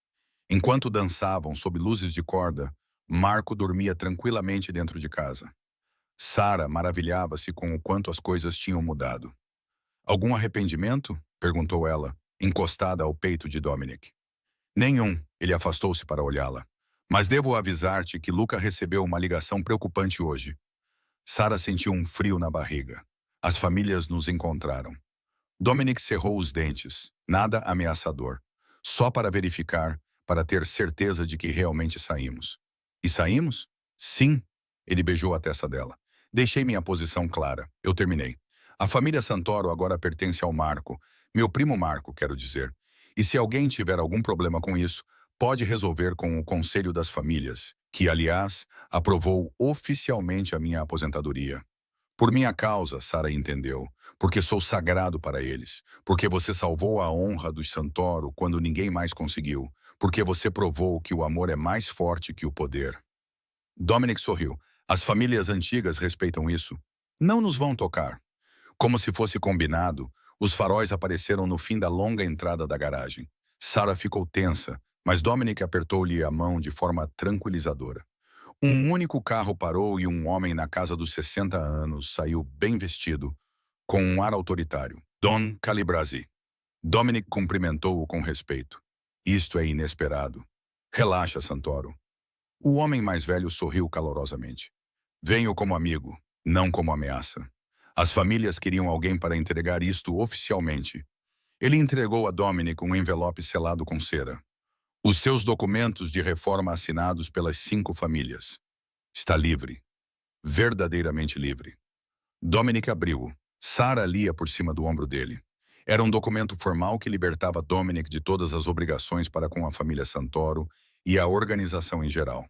Enquanto dançavam sob luzes de corda, Marco dormia tranquilamente dentro de casa. Sarah maravilhava-se com o quanto as coisas tinham mudado. Algum arrependimento? Perguntou ela, encostada ao peito de Dominic. Nenhum, ele afastou-se para olhá-la. Mas devo avisar-te que Luca recebeu uma ligação preocupante hoje. Sarah sentiu um frio na barriga. As famílias nos encontraram. Dominic cerrou os dentes, nada ameaçador. Só para verificar, para ter certeza de que realmente saímos. E saímos? Sim. Ele beijou a testa dela. Deixei minha posição clara. Eu terminei. A família Santoro agora pertence ao Marco. Meu primo Marco, quero dizer. E se alguém tiver algum problema com isso, pode resolver com o Conselho das Famílias, que, aliás, aprovou oficialmente a minha aposentadoria. Por minha causa, Sarah entendeu, porque sou sagrado para eles, porque você salvou a honra dos Santoro quando ninguém mais conseguiu, porque você provou que o amor é mais forte que o poder. Dominic sorriu. As famílias antigas respeitam isso. Não nos vão tocar. Como se fosse combinado, os faróis apareceram no fim da longa entrada da garagem. Sarah ficou tensa, mas Dominic apertou-lhe a mão de forma tranquilizadora. Um único carro parou e um homem na casa dos 60 anos saiu bem vestido, com um ar autoritário. Don Calibrazi. Dominic cumprimentou-o com respeito. Isto é inesperado. Relaxa, Santoro. O homem mais velho sorriu calorosamente. Venho como amigo, não como ameaça. As famílias queriam alguém para entregar isto oficialmente. Ele entregou a Dominic um envelope selado com cera. Os seus documentos de reforma assinados pelas 5 famílias. Está livre. Verdadeiramente livre. Dominic abriu-o. Sarah lia por cima do ombro dele. Era um documento formal que libertava Dominic de todas as obrigações para com a família Santoro e a organização em geral.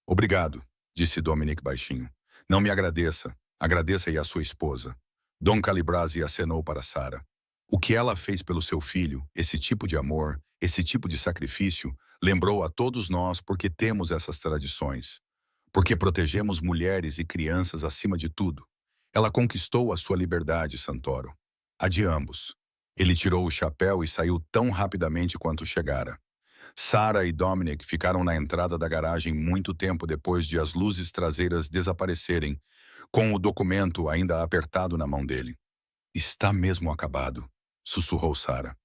Obrigado, disse Dominic baixinho. Não me agradeça. Agradeça aí a sua esposa. Dom Calibrasi acenou para Sara. O que ela fez pelo seu filho, esse tipo de amor, esse tipo de sacrifício, lembrou a todos nós porque temos essas tradições. Porque protegemos mulheres e crianças acima de tudo. Ela conquistou a sua liberdade, Santoro. A de ambos. Ele tirou o chapéu e saiu tão rapidamente quanto chegara. Sara e Dominic ficaram na entrada da garagem muito tempo depois de as luzes traseiras desaparecerem, com o documento ainda apertado na mão dele. Está mesmo acabado, sussurrou Sara.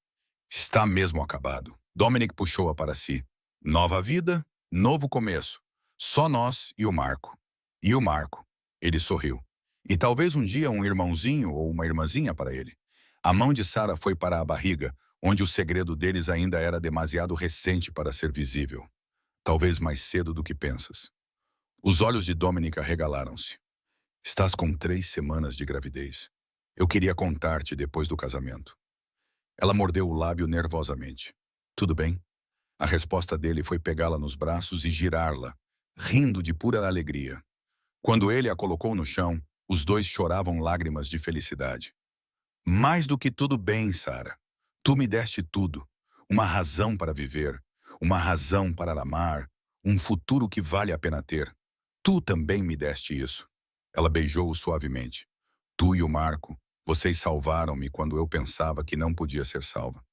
Está mesmo acabado. Dominic puxou-a para si. Nova vida, novo começo. Só nós e o Marco. E o Marco. Ele sorriu. E talvez um dia um irmãozinho ou uma irmãzinha para ele. A mão de Sara foi para a barriga, onde o segredo deles ainda era demasiado recente para ser visível. Talvez mais cedo do que pensas. Os olhos de Dominic arregalaram-se. Estás com 3 semanas de gravidez. Eu queria contar-te depois do casamento. Ela mordeu o lábio nervosamente. Tudo bem? A resposta dele foi pegá-la nos braços e girá-la, rindo de pura alegria. Quando ele a colocou no chão, os dois choravam lágrimas de felicidade. Mais do que tudo bem, Sara. Tu me deste tudo. Uma razão para viver, uma razão para amar, um futuro que vale a pena ter. Tu também me deste isso. Ela beijou-o suavemente. Tu e o Marco, vocês salvaram-me quando eu pensava que não podia ser salva.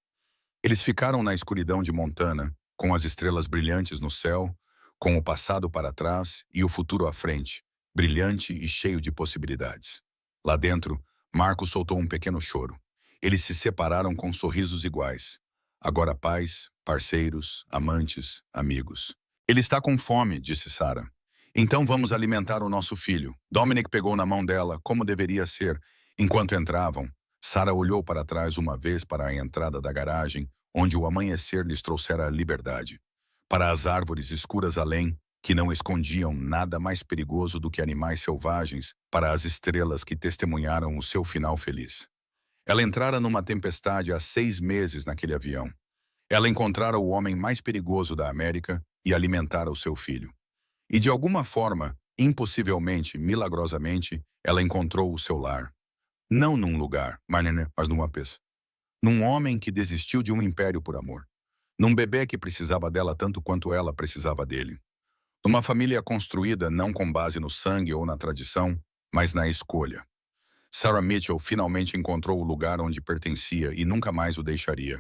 Eles ficaram na escuridão de Montana, com as estrelas brilhantes no céu, com o passado para trás e o futuro à frente, brilhante e cheio de possibilidades. Lá dentro, Marco soltou um pequeno choro. Eles se separaram com sorrisos iguais. Agora pais, parceiros, amantes, amigos. Ele está com fome, disse Sara. Então vamos alimentar o nosso filho. Dominic pegou na mão dela, como deveria ser. Enquanto entravam, Sara olhou para trás uma vez para a entrada da garagem, onde o amanhecer lhes trouxera a liberdade. Para as árvores escuras além, que não escondiam nada mais perigoso do que animais selvagens, para as estrelas que testemunharam o seu final feliz. Ela entrara numa tempestade há 6 meses naquele avião. Ela encontrara o homem mais perigoso da América e alimentara o seu filho. E de alguma forma, impossivelmente, milagrosamente, ela encontrou o seu lar. Não num lugar, mas numa peça. Num homem que desistiu de um império por amor. Num bebê que precisava dela tanto quanto ela precisava dele. Numa família construída não com base no sangue ou na tradição, mas na escolha. Sarah Mitchell finalmente encontrou o lugar onde pertencia e nunca mais o deixaria.